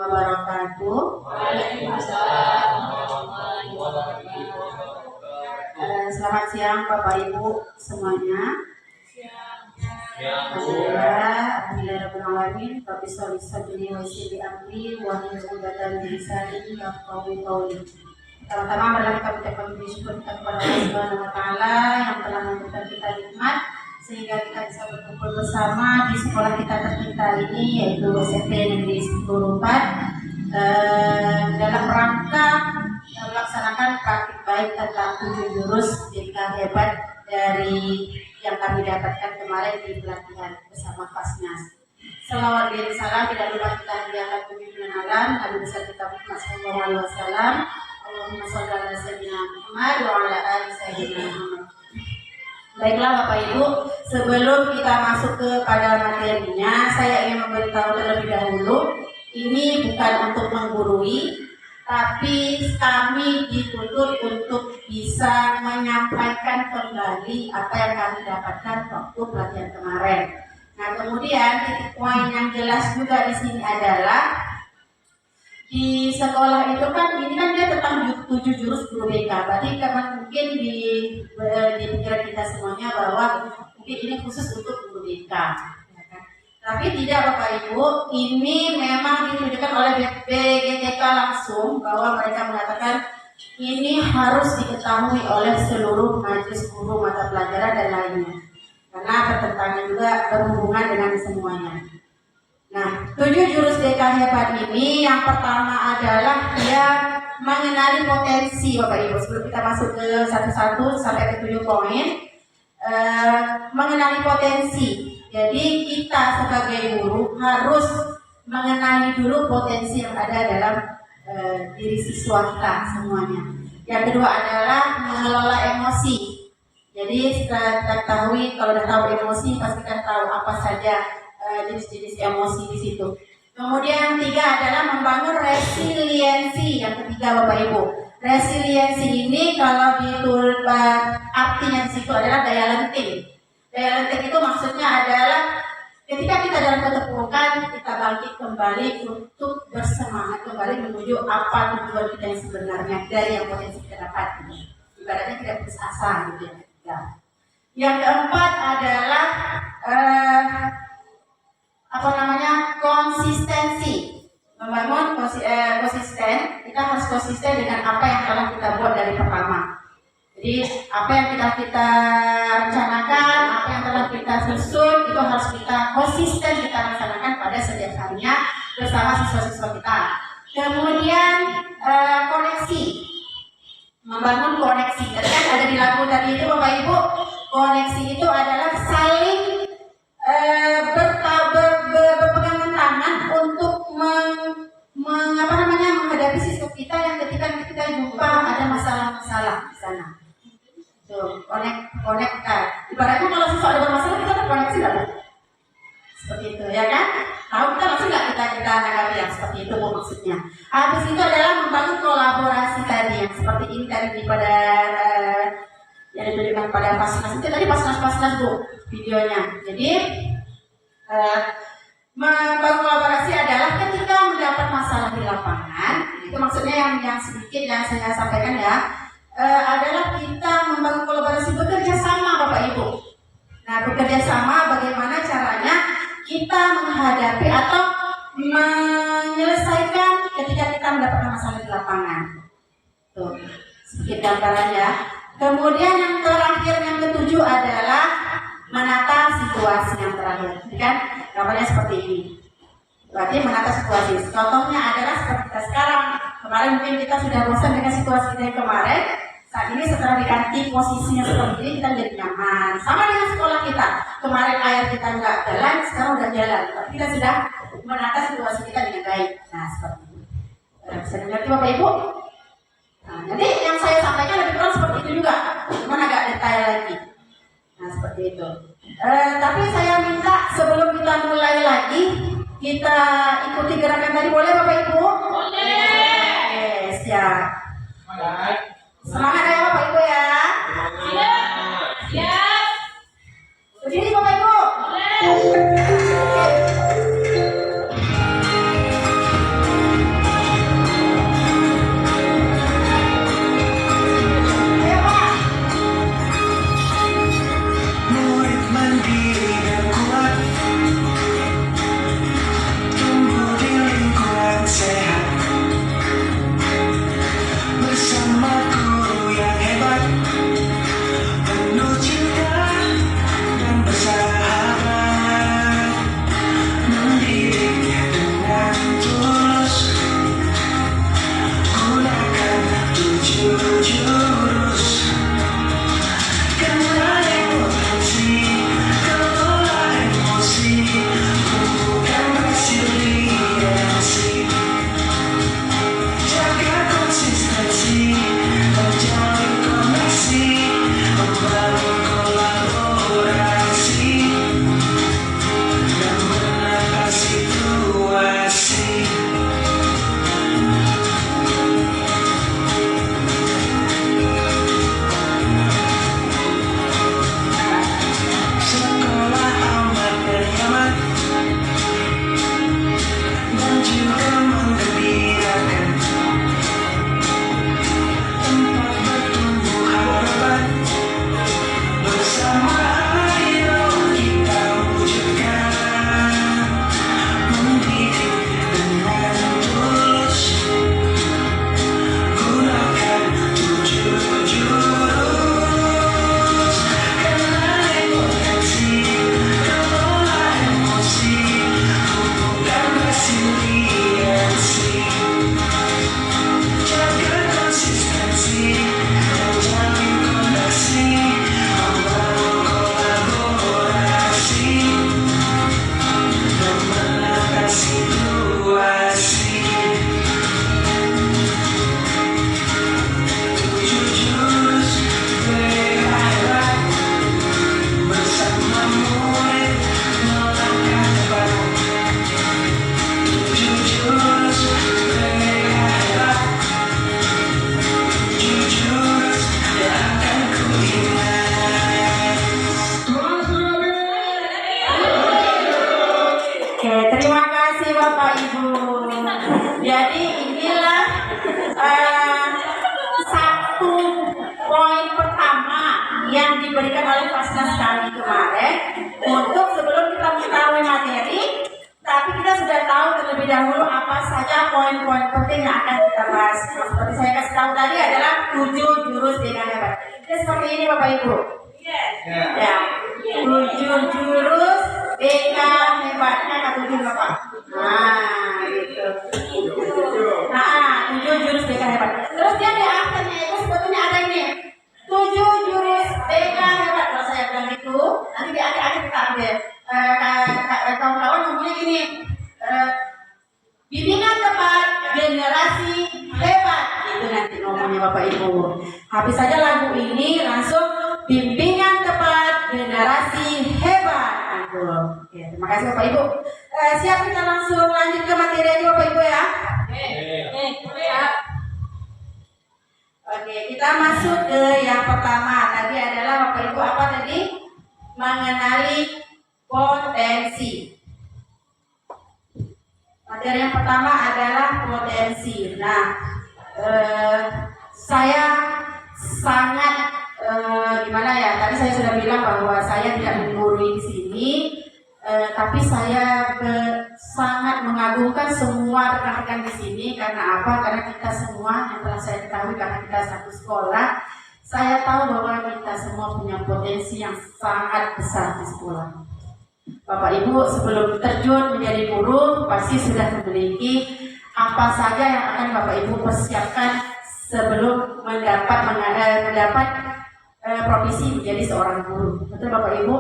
wabarakatuh. Waalaikumsalam warahmatullahi wabarakatuh. Selamat siang Bapak Ibu semuanya. Alhamdulillahirobbilalamin. Rabbi sholli sadri wa yassir li amri wahlul 'uqdatam min lisani yafqahu qawli. Pertama adalah kita ucapkan syukur kepada Allah Subhanahu wa taala yang telah memberikan kita nikmat sehingga kita bisa berkumpul bersama di sekolah kita tercinta ini, yaitu SMP Negeri 4 dalam rangka melaksanakan praktik baik tentang 7 jurus DK hebat dari yang kami dapatkan kemarin di pelatihan bersama Fasnas. Selawat dan salam tidak lupa kita hadiahkan pimpinan alam Nabi besar kita Muhammad SAW. Allahumma sholli ala sayyidina Muhammad wa ala ali sayyidina Muhammad. Baiklah Bapak Ibu, sebelum kita masuk kepada materinya, saya ingin memberitahu terlebih dahulu, ini bukan untuk menggurui, tapi kami dituntut untuk bisa menyampaikan kembali apa yang kami dapatkan waktu pelatihan kemarin. Nah, kemudian titik poin yang jelas juga di sini adalah di sekolah itu kan ini kan dia tentang 7 jurus guru BK. Berarti kan mungkin di pikiran kita semuanya bahwa mungkin ini khusus untuk guru BK. Tapi tidak Bapak Ibu, ini memang ditujukan oleh BGTK langsung bahwa mereka mengatakan ini harus diketahui oleh seluruh majelis guru mata pelajaran dan lainnya. Karena bertentangan juga berhubungan dengan semuanya. Nah, 7 jurus DK hebat ini yang pertama adalah dia mengenali potensi Bapak Ibu. Sebelum kita masuk ke satu-satu sampai ke 7 poin, mengenali potensi. Jadi kita sebagai guru harus mengenali dulu potensi yang ada dalam diri siswa kita semuanya. Yang kedua adalah mengelola emosi. Jadi setelah kita ketahui, kalau sudah tahu emosi, pastikan tahu apa saja jenis-jenis emosi di situ. Kemudian yang ketiga adalah membangun resiliensi. Yang ketiga Bapak Ibu, resiliensi ini kalau artinya di situ adalah daya lenting. Daya lenting itu maksudnya adalah ketika kita dalam keterpurukan, kita bangkit kembali untuk bersemangat kembali menuju apa tujuan kita yang sebenarnya dari yang potensi kita dapat. Ibaratnya tidak putus asa gitu ya. Yang keempat adalah konsistensi. Membangun konsisten, kita harus konsisten dengan apa yang telah kita buat dari pertama. Jadi apa yang kita rencanakan, apa yang telah kita susun, itu harus kita konsisten kita laksanakan pada setiap harinya bersama siswa-siswa kita. Kemudian koneksi, membangun koneksi. Tadi kan ada di lagu tadi itu Bapak Ibu, koneksi itu adalah saling berpegangan tangan untuk menghadapi siswa kita yang ketika kita jumpa ada masalah-masalah di sana. Tuh, connect. Ibaratnya kalau siswa ada bermasalah kita terkoneksi nggak? Seperti itu ya kan? Tahu kita langsung nggak kita tanggapi yang seperti itu maksudnya. Habis itu adalah membangun kolaborasi tadi yang seperti ini tadi pada yang ditujukan pada Fasnas itu tadi Fasnas Bu videonya. Jadi membangun kolaborasi adalah ketika mendapat masalah di lapangan, itu maksudnya yang sedikit yang saya sampaikan ya, adalah kita membangun kolaborasi bekerja sama Bapak Ibu. Nah, bekerja sama bagaimana caranya kita menghadapi atau menyelesaikan ketika kita mendapatkan masalah di lapangan. Tuh, sedikit gambarannya. Kemudian yang terakhir yang ketujuh adalah menata situasi yang terakhir, kan? Gambarnya seperti ini. Berarti menata situasi. Contohnya adalah seperti kita sekarang. Kemarin mungkin kita sudah bosan dengan situasi kita yang kemarin. Saat ini setelah diganti posisinya seperti ini, kita jadi nyaman. Sama dengan sekolah kita. Kemarin air kita nggak jalan, sekarang udah jalan. Tapi kita sudah menata situasi kita dengan baik. Nah, seperti itu. Bisa mengerti Bapak Ibu? Nah, nanti yang saya sampaikan lebih kurang seperti itu juga. Cuma agak detail lagi. Nah, seperti itu. Tapi saya minta sebelum kita mulai lagi, kita ikuti gerakan tadi, boleh Bapak Ibu? Boleh. Siap. Semangat ya Bapak Ibu ya. Siap. Berdiri Bapak Ibu. Boleh. terlebih dahulu apa saja poin-poin penting yang akan kita bahas. Nah, seperti saya kasih tahu tadi adalah 7 jurus dengan hebat. Jadi seperti ini Bapak Ibu. Ya, 7 jurus dengan hebatnya kata 7 Bapak. Nah, gitu. Nah, 7 jurus dengan hebat. Terus dia di akhirnya itu sebetulnya ada ini 7 jurus dengan hebat. Kalau saya bilang itu, nanti di akhir-akhir kita ambil. Kawan-kawan ngomongnya gini, bimbingan tepat generasi hebat. Itu nanti ngomongnya Bapak Ibu. Habis saja lagu ini langsung bimbingan tepat generasi hebat. Oke, terima kasih Bapak Ibu. Siap kita langsung lanjut ke materi ini Bapak Ibu ya. Oke, kita masuk ke yang pertama. Tadi adalah Bapak Ibu apa tadi? Mengenali potensi. Materi yang pertama adalah potensi. Nah, saya sangat gimana ya? Tadi saya sudah bilang bahwa saya tidak menggurui di sini, tapi saya sangat mengagumkan semua rekan-rekan di sini. Karena apa? Karena kita semua yang telah saya ketahui karena kita satu sekolah, saya tahu bahwa kita semua punya potensi yang sangat besar di sekolah. Bapak Ibu sebelum terjun menjadi guru pasti sudah memiliki apa saja yang akan Bapak Ibu persiapkan sebelum mendapat profesi menjadi seorang guru. Betul Bapak Ibu?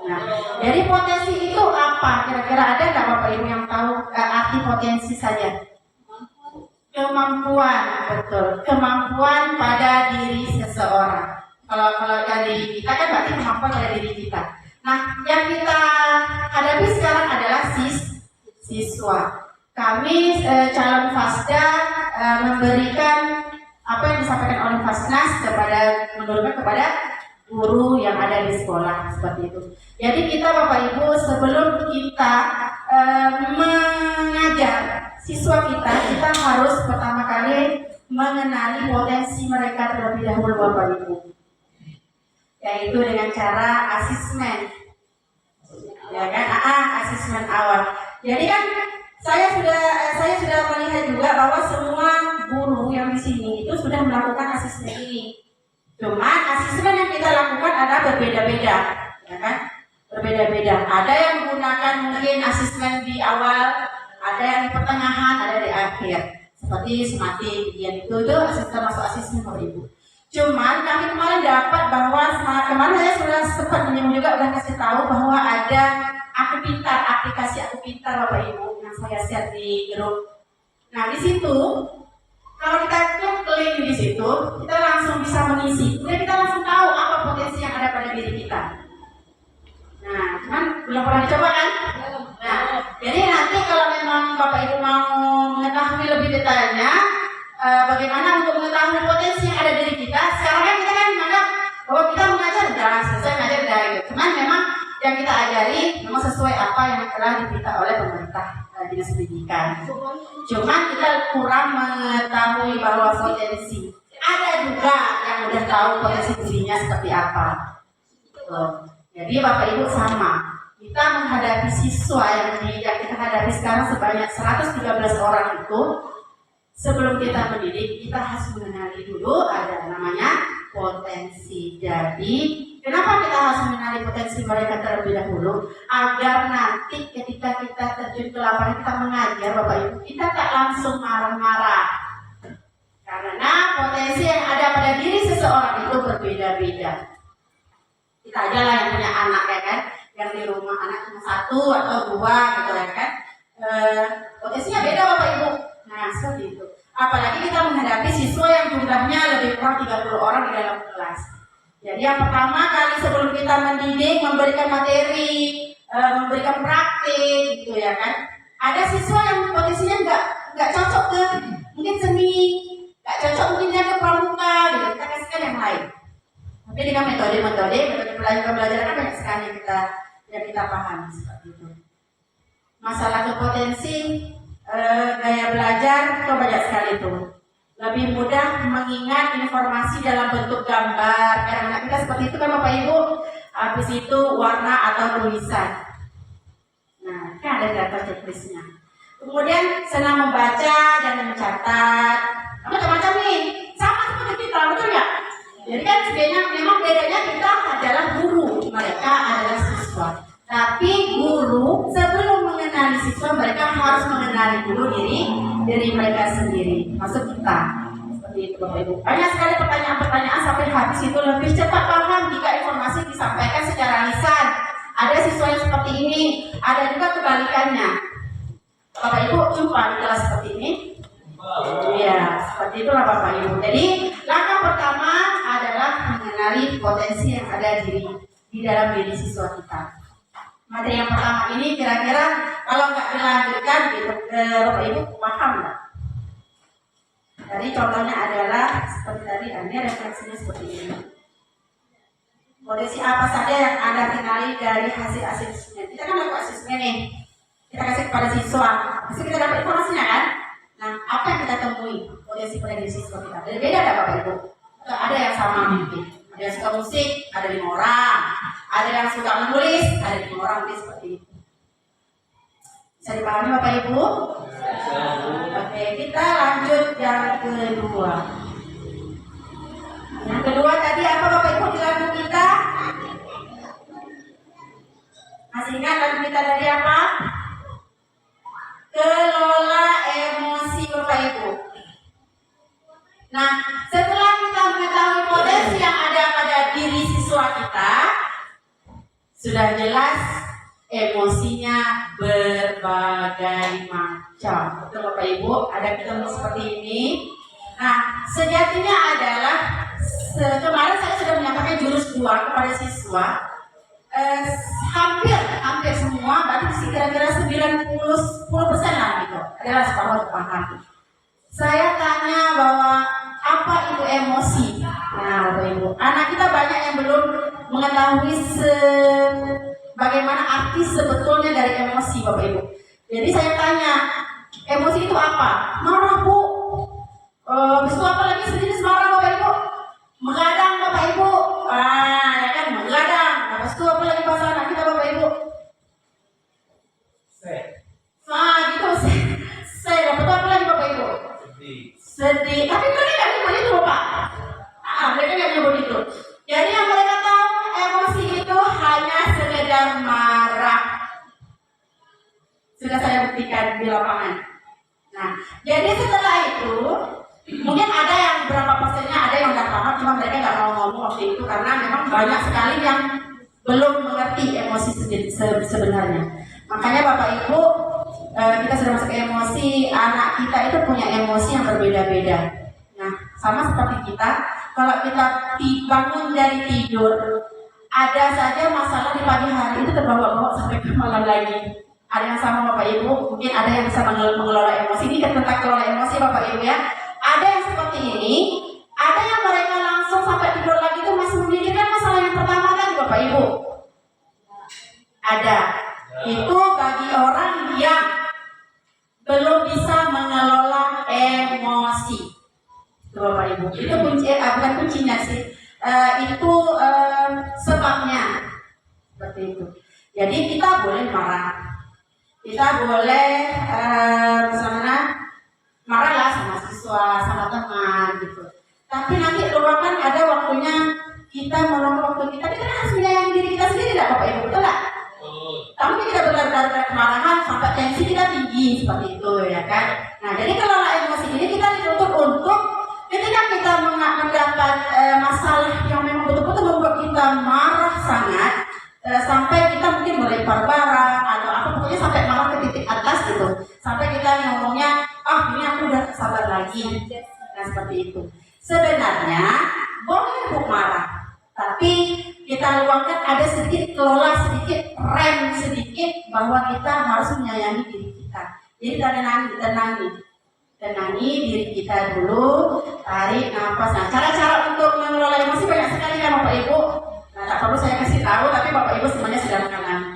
Nah, jadi potensi itu apa? Kira-kira ada nggak Bapak Ibu yang tahu arti potensi saja? Kemampuan, betul. Kemampuan pada diri seseorang. Kalau dari kita kan berarti kemampuan pada diri kita. Nah, yang kita hadapi sekarang adalah siswa. Kami calon Fasda memberikan apa yang disampaikan oleh Fasnas menurunkan kepada guru yang ada di sekolah seperti itu. Jadi kita Bapak Ibu sebelum kita mengajar siswa kita harus pertama kali mengenali potensi mereka terlebih dahulu Bapak Ibu. Yaitu dengan cara asesmen, ya kan? Asesmen awal. Jadi kan saya sudah melihat juga bahwa semua guru yang di sini itu sudah melakukan asesmen ini. Cuma asesmen yang kita lakukan adalah berbeda-beda, ya kan? Berbeda-beda. Ada yang menggunakan mungkin asesmen di awal, ada yang di pertengahan, ada di akhir. Seperti sematik, itu termasuk asesmen Bapak Ibu. Cuman kami kemarin dapat bahwa kemarin saya sudah sempat menyinggung juga udah kasih tahu bahwa ada aplikasi Aku Pintar Bapak Ibu yang saya share di grup. Nah di situ kalau kita klik link di situ kita langsung bisa mengisi. Kemudian kita langsung tahu apa potensi yang ada pada diri kita. Nah cuman belum pernah dicoba kan? Nah jadi nanti kalau memang Bapak Ibu mau mengetahui lebih detailnya. Bagaimana untuk mengetahui potensi yang ada di diri kita. Sekarang kan kita kan menganggap bahwa kita mengajar udah selesai mengajar udah gitu. Cuman memang yang kita ajari memang sesuai apa yang telah diminta oleh pemerintah dinas pendidikan. Cuman kita kurang mengetahui bahwa potensi. Ada juga yang udah tahu potensi dirinya seperti apa. Jadi Bapak Ibu sama. Kita menghadapi siswa yang kita hadapi sekarang sebanyak 113 orang itu. Sebelum kita mendidik, kita harus mengenali dulu ada namanya potensi. Jadi, kenapa kita harus mengenali potensi mereka terlebih dahulu? Agar nanti ketika kita terjun ke lapangan kita mengajar Bapak Ibu, kita tak langsung marah-marah. Karena potensi yang ada pada diri seseorang itu berbeda-beda. Kita aja lah yang punya anak ya kan, yang di rumah anak cuma 1 atau 2 gitu ya kan. Potensinya beda Bapak Ibu. Nah, seperti itu. Apalagi kita menghadapi siswa yang jumlahnya lebih kurang 30 orang di dalam kelas. Jadi yang pertama kali sebelum kita mendidik, memberikan materi, memberikan praktik gitu ya kan. Ada siswa yang potensinya nggak cocok ke mungkin seni, nggak cocok mungkin dia ke pramuka gitu. Kita kasihkan yang lain. Tapi dengan metode pembelajaran kan banyak sekali yang kita pahami seperti itu. Masalah kepotensi gaya belajar itu banyak sekali tuh. Lebih mudah mengingat informasi dalam bentuk gambar. Karena kita seperti itu kan Bapak Ibu. Habis itu warna atau tulisan. Nah, kan ada data checklistnya. Kemudian senang membaca dan mencatat. Macam-macam nih, sama seperti kita, betul nggak? Jadi kan sebenarnya memang bedanya kita adalah guru, mereka adalah siswa. Tapi guru sebelum mengenali siswa, mereka harus mengenali dulu diri mereka sendiri, maksud kita. Seperti itu Bapak Ibu. Banyak sekali pertanyaan-pertanyaan sampai habis itu lebih cepat paham jika informasi disampaikan secara lisan. Ada siswa yang seperti ini, ada juga kebalikannya. Bapak Ibu jumpa di kelas seperti ini? Iya, seperti itulah Bapak Ibu. Jadi langkah pertama adalah mengenali potensi yang ada di dalam diri siswa kita. Materi yang pertama ini kira-kira kalau nggak dilanjutkan gitu, Bapak Ibu paham nggak? Jadi contohnya adalah seperti tadi, ini refleksinya seperti ini. Potensi apa saja yang Anda kenali dari hasil asesmen? Kita kan lakukan asesmen nih, kita kasih kepada siswa, pasti kita dapat informasinya kan? Nah, apa yang kita temui potensi pada diri siswa kita? Beda ada Bapak Ibu? Atau ada yang sama mungkin? Ada yang suka musik, ada 5 orang. Ada yang suka menulis, ada 5 orang, mungkin seperti itu. Bisa dipahami Bapak Ibu? Oke, kita lanjut yang kedua. Yang kedua tadi apa Bapak Ibu di lagu kita? Masih ingat lagu kita dari apa? Kelola emosi Bapak Ibu. Nah, setelah kita mengetahui potensi yang ada pada diri siswa kita, sudah jelas emosinya berbagai macam. Betul Bapak Ibu, ada ketemu seperti ini. Nah, sejatinya adalah kemarin saya sudah menyampaikan jurus 2 kepada siswa. Hampir semua, berarti kira-kira 10% lah gitu, adalah separuh paham. Saya tanya bahwa apa itu emosi. Nah, Bapak Ibu, anak kita banyak yang belum mengetahui bagaimana arti sebetulnya dari emosi, Bapak Ibu. Jadi saya tanya, emosi itu apa? Marah Bu. Besok apa lagi sejenis marah Bapak Ibu? Mengadang Bapak Ibu. Ya kan, mengadang. Habis itu apa lagi bahasa anak kita Bapak Ibu? Gitu. Saya dapat apa lagi Bapak Ibu? Sedih. Tapi mereka nggak nyebut itu Bapak. Mereka nggak nyebut itu. Jadi yang mereka tahu emosi itu hanya sekedar marah. Sudah saya buktikan di lapangan. Nah, jadi setelah itu mungkin ada yang berapa persennya ada yang udah paham, cuma mereka nggak mau ngomong waktu itu karena memang banyak sekali yang belum mengerti emosi sebenarnya. Makanya Bapak Ibu, kita sudah masuk ke emosi, anak kita itu punya emosi yang berbeda-beda. Nah, sama seperti kita, kalau kita bangun dari tidur, ada saja masalah di pagi hari itu terbawa-bawa sampai ke malam lagi. Ada yang sama Bapak Ibu, mungkin ada yang bisa mengelola emosi. Ini tentang kelola emosi Bapak Ibu ya. Ada yang seperti ini, ada yang mereka langsung sampai tidur lagi itu masih memikirkan masalah yang pertama tadi Bapak Ibu. Ada. Itu bagi orang yang belum bisa mengelola emosi. Itu Bapak Ibu. Itu kunci, bukan kuncinya sih. Itu sebabnya. Seperti itu. Jadi kita boleh marah. Kita boleh misalnya marahlah sama siswa, sama teman gitu. Tapi nanti lupakan ada waktunya kita meluangkan waktu kita harus menyayangi diri kita sendiri, tidak Bapak Ibu, betul nggak? Tapi kita benar-benar kemarahan sampai tensi kita tinggi seperti itu ya kan. Nah, jadi kelola emosi ini kita dituntut untuk ketika kita mendapat masalah yang memang betul-betul membuat kita marah sangat, sampai kita mungkin melempar barang atau apa, pokoknya sampai marah ke titik atas gitu, sampai kita ngomongnya ini aku udah sabar lagi. Nah, seperti itu. Sebenarnya boleh untuk marah, tapi kita luangkan ada sedikit kelola, sedikit rem sedikit bahwa kita harus menyayangi diri kita. Jadi tenangi diri kita dulu, tarik nafas. Nah, cara-cara untuk mengelola emosi banyak sekali kan Bapak Ibu. Nah, tak perlu saya kasih tahu, tapi Bapak Ibu semuanya sudah mengalami.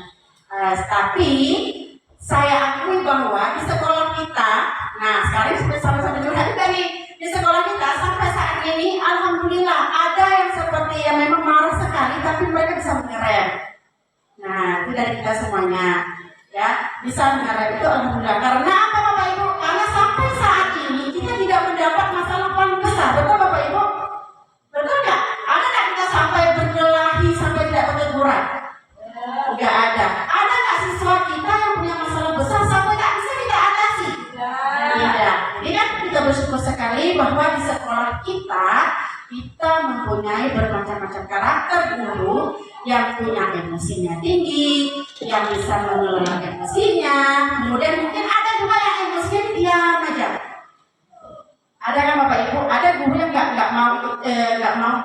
Tapi saya akui bahwa di sekolah kita, nah sekarang sama-sama curhat juga nih, di sekolah kita sampai saat ini, alhamdulillah ada yang seperti yang memang marah sekali, tapi mereka bisa mengerem. Nah, itu dari kita semuanya, ya bisa mengerem itu alhamdulillah. Karena apa ini kan kita bersyukur sekali bahwa di sekolah kita mempunyai bermacam-macam karakter guru yang punya emosinya tinggi, yang bisa mengelola emosinya. Kemudian mungkin ada juga yang emosinya diam aja. Ada kan Bapak Ibu? Ada guru yang nggak mau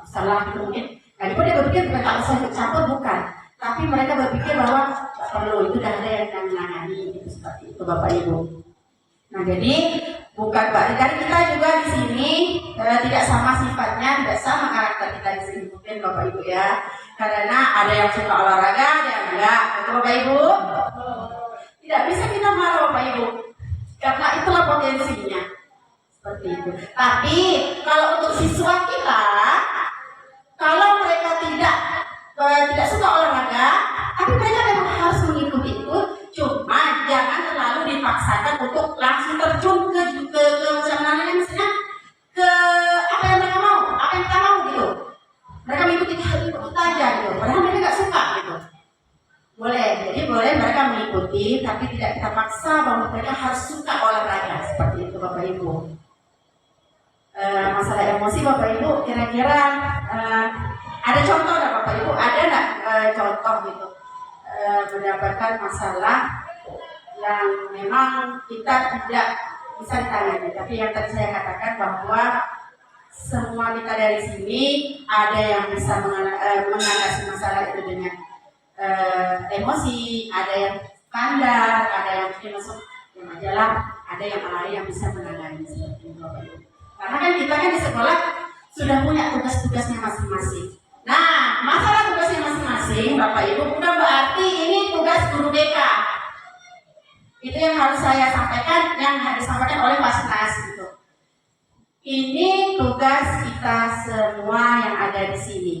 salah gitu mungkin. Nah, itu dia berpikir bukan tak usah ikut campur, bukan. Tapi mereka berpikir bahwa tak perlu, itu udah ada yang menangani gitu, seperti itu Bapak Ibu. Nah jadi bukan dari kita juga di sini tidak sama sifatnya, tidak sama karakter kita di sini mungkin Bapak Ibu ya. Karena ada yang suka olahraga, ada yang enggak, betul Bapak Ibu? Tidak bisa kita marah Bapak Ibu, karena itulah potensinya seperti itu. Tapi kalau untuk siswa kita, kalau mereka tidak suka olahraga, tapi mereka memang harus mengikuti itu. Cuma jangan terlalu dipaksakan untuk langsung terjun ke macam mana misalnya ke apa yang mereka mau, apa yang kita mau gitu. Mereka mengikuti kita aja gitu, padahal mereka nggak suka gitu. Boleh, jadi boleh mereka mengikuti, tapi tidak kita paksa bahwa mereka harus suka olahraga seperti itu Bapak Ibu. Masalah emosi Bapak Ibu, kira-kira ada contoh nggak Bapak Ibu? Ada nggak contoh gitu mendapatkan masalah yang memang kita tidak bisa ditangani? Tapi yang tadi saya katakan bahwa semua kita dari sini ada yang bisa mengatasi masalah itu dengan emosi, ada yang standar, ada yang masuk ke majalah, ada yang lain yang bisa menangani seperti itu Bapak Ibu. Karena kan kita kan di sekolah sudah punya tugas-tugasnya masing-masing. Nah, masalah tugasnya masing-masing, Bapak Ibu, bukan berarti ini tugas guru BK. Itu yang harus saya sampaikan, yang harus disampaikan oleh Basnas gitu. Ini tugas kita semua yang ada di sini.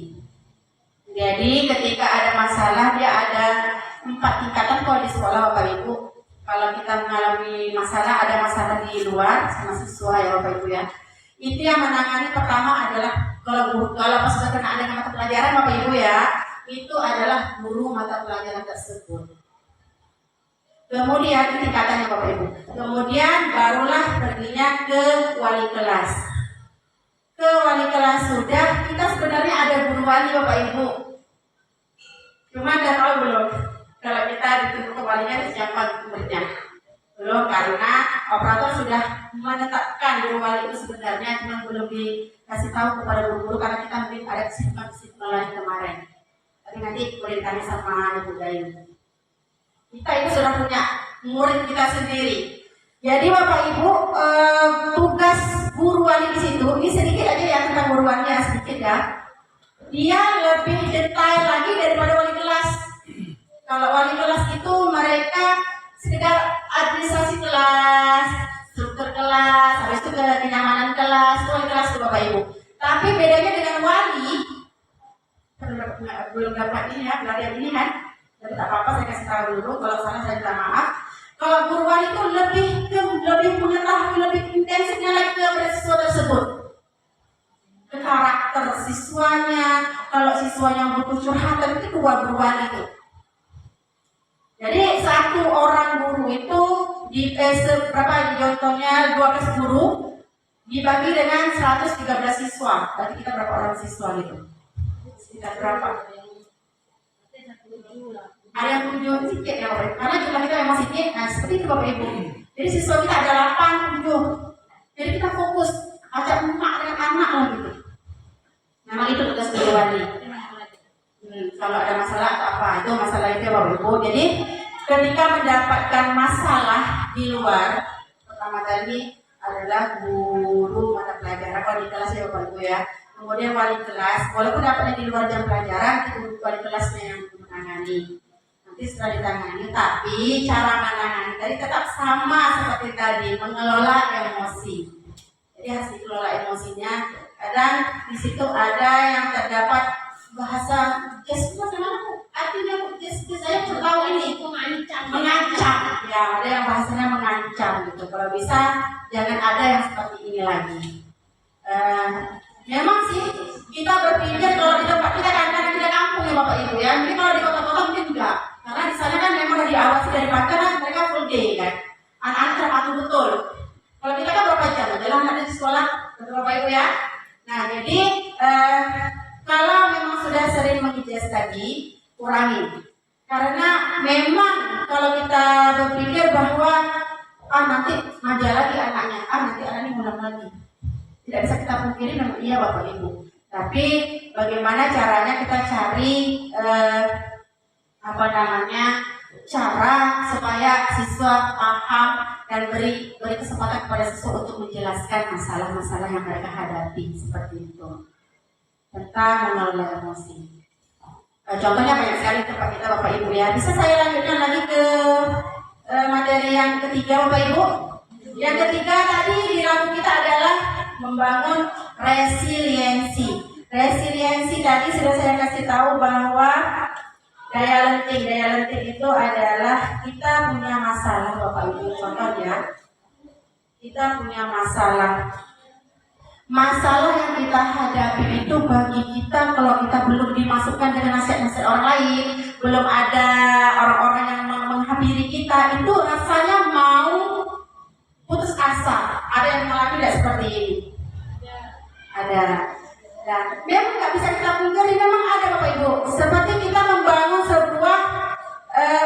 Jadi ketika ada masalah, dia ada 4 tingkatan kalau di sekolah Bapak Ibu. Kalau kita mengalami masalah, ada masalah di luar sama siswa ya Bapak Ibu ya. Itu yang menangani pertama adalah kalau pas sudah kena ada mata pelajaran Bapak Ibu ya, itu adalah guru mata pelajaran tersebut. Kemudian tingkatannya Bapak Ibu. Kemudian barulah perginya ke wali kelas. Ke wali kelas sudah, kita sebenarnya ada guru wali Bapak Ibu. Cuma ada tahu belum? Kalau kita ditunggu ke walinya siapa muridnya? Belum, karena operator sudah menetapkan guru wali itu sebenarnya, cuma belum dikasih tahu kepada guru-guru karena kita mungkin ada kesibukan lain kemarin. Tapi nanti boleh ditanya sama Ibu Dayu. Kita itu sudah punya murid kita sendiri. Jadi Bapak Ibu, tugas guru wali di situ, ini sedikit aja ya tentang guru walinya sedikit ya. Dia lebih detail lagi daripada wali kelas. Kalau wali kelas itu mereka sekedar administrasi kelas, struktur kelas, habis itu kenyamanan kelas, itu wali kelas tuh Bapak Ibu. Tapi bedanya dengan wali, belum dapat ini ya, pelatihan ini kan. Tapi tak apa-apa, saya kasih tahu dulu. Kalau salah saya minta maaf. Kalau guru wali itu lebih mengetahui, lebih intensifnya lagi ke siswa tersebut, ke karakter siswanya. Kalau siswanya butuh curhatan itu keluar guru wali itu. Jadi satu orang guru itu di contohnya 12 guru dibagi dengan 113 siswa. Berarti kita berapa orang siswa gitu? Sekitar berapa? Ada yang 7 sedikit ya Bapak Ibu, karena jumlah kita memang sedikit. Nah seperti itu Bapak Ibu. Jadi siswa kita ada 8, 7. Jadi kita fokus ajak emak dengan anak lah gitu. Memang itu tugas guru wali. Kalau ada masalah atau apa, itu masalah itu ya Bapak Ibu. Jadi ketika mendapatkan masalah di luar, pertama kali adalah guru mata pelajaran kalau di kelas ya Bapak Ibu ya. Kemudian wali kelas, walaupun dapatnya di luar jam pelajaran, itu wali kelasnya yang menangani. Nanti setelah ditangani, tapi cara menangani tadi tetap sama seperti tadi, mengelola emosi. Jadi harus dikelola emosinya. Kadang di situ ada yang terdapat bahasa gestur bagaimana? Artinya gestur saya tahu ini mengancam. Ya, ada yang bahasanya mengancam gitu. Kalau bisa jangan ada yang seperti ini lagi. Memang sih kita berpikir kalau di tempat kita kan karena kita kampung ya Bapak Ibu ya. Mungkin kalau di kota-kota mungkin enggak. Karena di sana kan memang diawasi dari pagi kan mereka full day kan. Anak-anak terpatuh betul. Kalau kita kan berapa jam? Jalan ada di sekolah, betul Bapak Ibu ya. Nah, jadi kalau memang sudah sering mengijaz tadi, kurangi. Karena memang kalau kita berpikir bahwa nanti manja lagi anaknya, nanti anaknya ngulang lagi. Tidak bisa kita pungkiri memang iya Bapak Ibu. Tapi bagaimana caranya kita cari cara supaya siswa paham dan beri kesempatan kepada siswa untuk menjelaskan masalah-masalah yang mereka hadapi seperti itu tentang mengelola emosi. Contohnya banyak sekali tempat kita Bapak Ibu ya. Bisa saya lanjutkan lagi ke materi yang ketiga Bapak Ibu. Yang ketiga tadi di lampu kita adalah membangun resiliensi. Resiliensi tadi sudah saya kasih tahu bahwa daya lenting itu adalah kita punya masalah Bapak Ibu. Contohnya kita punya masalah yang kita hadapi itu bagi kita, kalau kita belum dimasukkan dengan nasihat-nasihat orang lain, belum ada orang-orang yang menghampiri kita, itu rasanya mau putus asa. Ada yang mengalami tidak seperti ini? Ada. Dan memang nggak bisa kita pungkiri, memang ada Bapak Ibu. Seperti kita membangun sebuah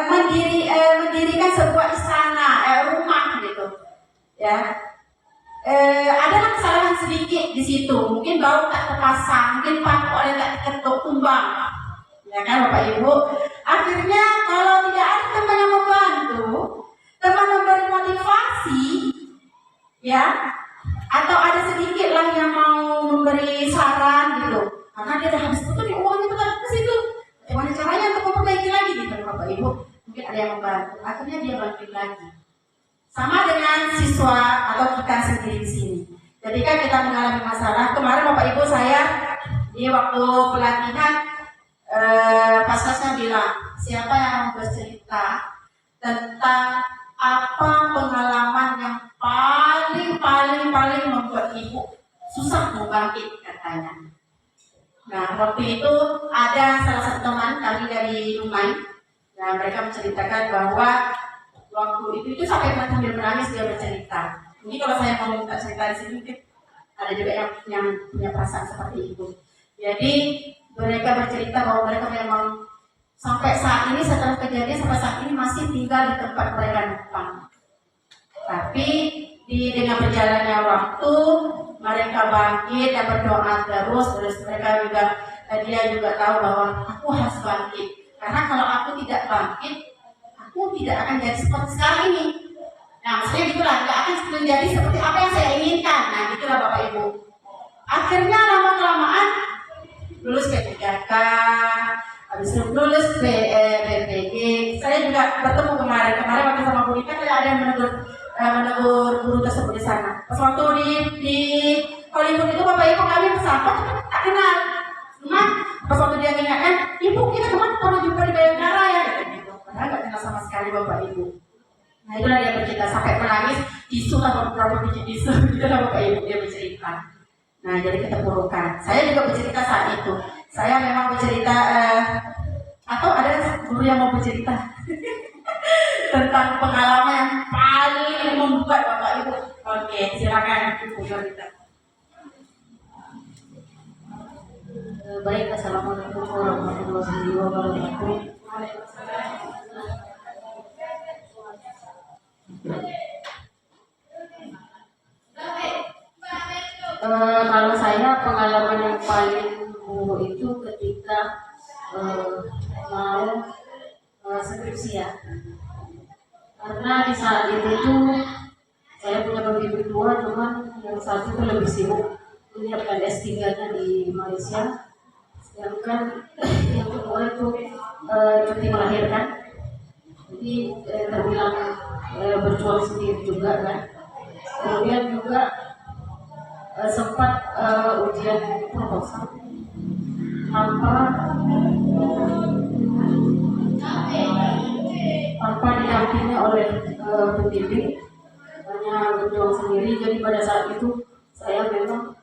mendirikan sebuah istana, rumah gitu, ya. Adalah kesalahan sedikit di situ, mungkin bau tak terpasang, mungkin paku ada tak ketuk tumbang, ya kan Bapak Ibu. Akhirnya kalau tidak ada teman yang membantu, teman memberi motivasi, ya, atau ada sedikit lah yang mau memberi saran gitu, karena dia udah habis betul nih uangnya tuh ke situ, bagaimana caranya untuk memperbaiki lagi gitu Bapak Ibu. Mungkin ada yang membantu, akhirnya dia bangkit lagi. Sama dengan siswa atau kita sendiri di sini. Ketika kita mengalami masalah, kemarin Bapak Ibu saya di waktu pelatihan pas-pasnya bilang, siapa yang mau bercerita tentang apa pengalaman yang paling membuat ibu susah mau bangkit katanya. Nah, waktu itu ada salah satu teman kami dari Dumai. Nah, mereka menceritakan bahwa waktu itu sampai sambil menangis dia bercerita. Ini kalau saya mau minta cerita di sini, mungkin ada juga yang punya perasaan seperti itu. Jadi mereka bercerita bahwa mereka memang sampai saat ini, setelah kejadian sampai saat ini masih tinggal di tempat mereka numpang. Tapi dengan berjalannya waktu mereka bangkit dan berdoa terus mereka juga, dia juga tahu bahwa aku harus bangkit. Karena kalau aku tidak bangkit, aku tidak akan jadi seperti sekarang ini. Nah, maksudnya gitulah, tidak akan menjadi seperti apa yang saya inginkan. Nah, gitulah Bapak Ibu. Akhirnya lama-kelamaan lulus P3K, habis itu lulus BPG. Saya juga bertemu kemarin waktu sama Bu Rita, ada yang menegur guru tersebut di sana. Pas waktu di Hollywood itu Bapak Ibu kami bersama tak kenal. Cuma pas waktu dia ingatkan, ibu kita kemarin pernah jumpa di Bayangkara ya. Padahal nggak kenal sama sekali Bapak Ibu. Nah, itulah dia bercerita sampai menangis, tisu atau berapa biji tisu, itulah Bapak Ibu dia bercerita. Nah, jadi keterpurukan. Saya juga bercerita saat itu. Saya memang bercerita, atau ada guru yang mau bercerita tentang pengalaman yang paling membuat Bapak Ibu. Oke, silakan Ibu bercerita. Baik, assalamualaikum warahmatullahi wabarakatuh. Kalau saya pengalaman yang paling buruk itu ketika mau skripsi ya. Karena di saat itu tuh saya punya babi berdua, cuman yang satu itu lebih sibuk menyiapkan S3-nya di Malaysia, sedangkan yang kedua itu cuti melahirkan. Jadi terbilang berjuang sendiri juga kan. Kemudian juga sempat ujian proposal tanpa didampingi oleh pembimbing, hanya berjuang sendiri. Jadi pada saat itu saya memang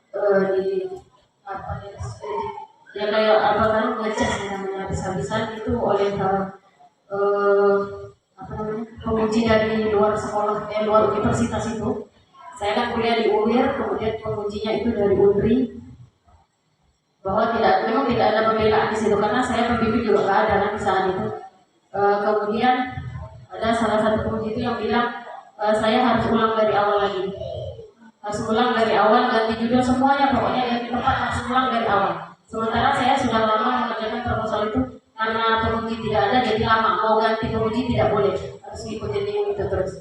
ya kayak apa kan ngecas namanya habis-habisan itu oleh penguji dari luar sekolah, luar universitas itu. Saya kan kuliah di UIR, kemudian pengujinya itu dari UNRI. Bahwa memang tidak ada pembelaan di situ karena saya pembimbing juga nggak ada kan di saat itu. Kemudian ada salah satu penguji itu yang bilang saya harus ulang dari awal lagi, harus ulang dari awal, ganti judul semuanya, pokoknya ganti tempat, harus ulang dari awal. Sementara saya sudah lama mengerjakan proposal itu, karena penguji tidak ada jadi lama, mau ganti penguji tidak boleh, harus ngikutin itu terus.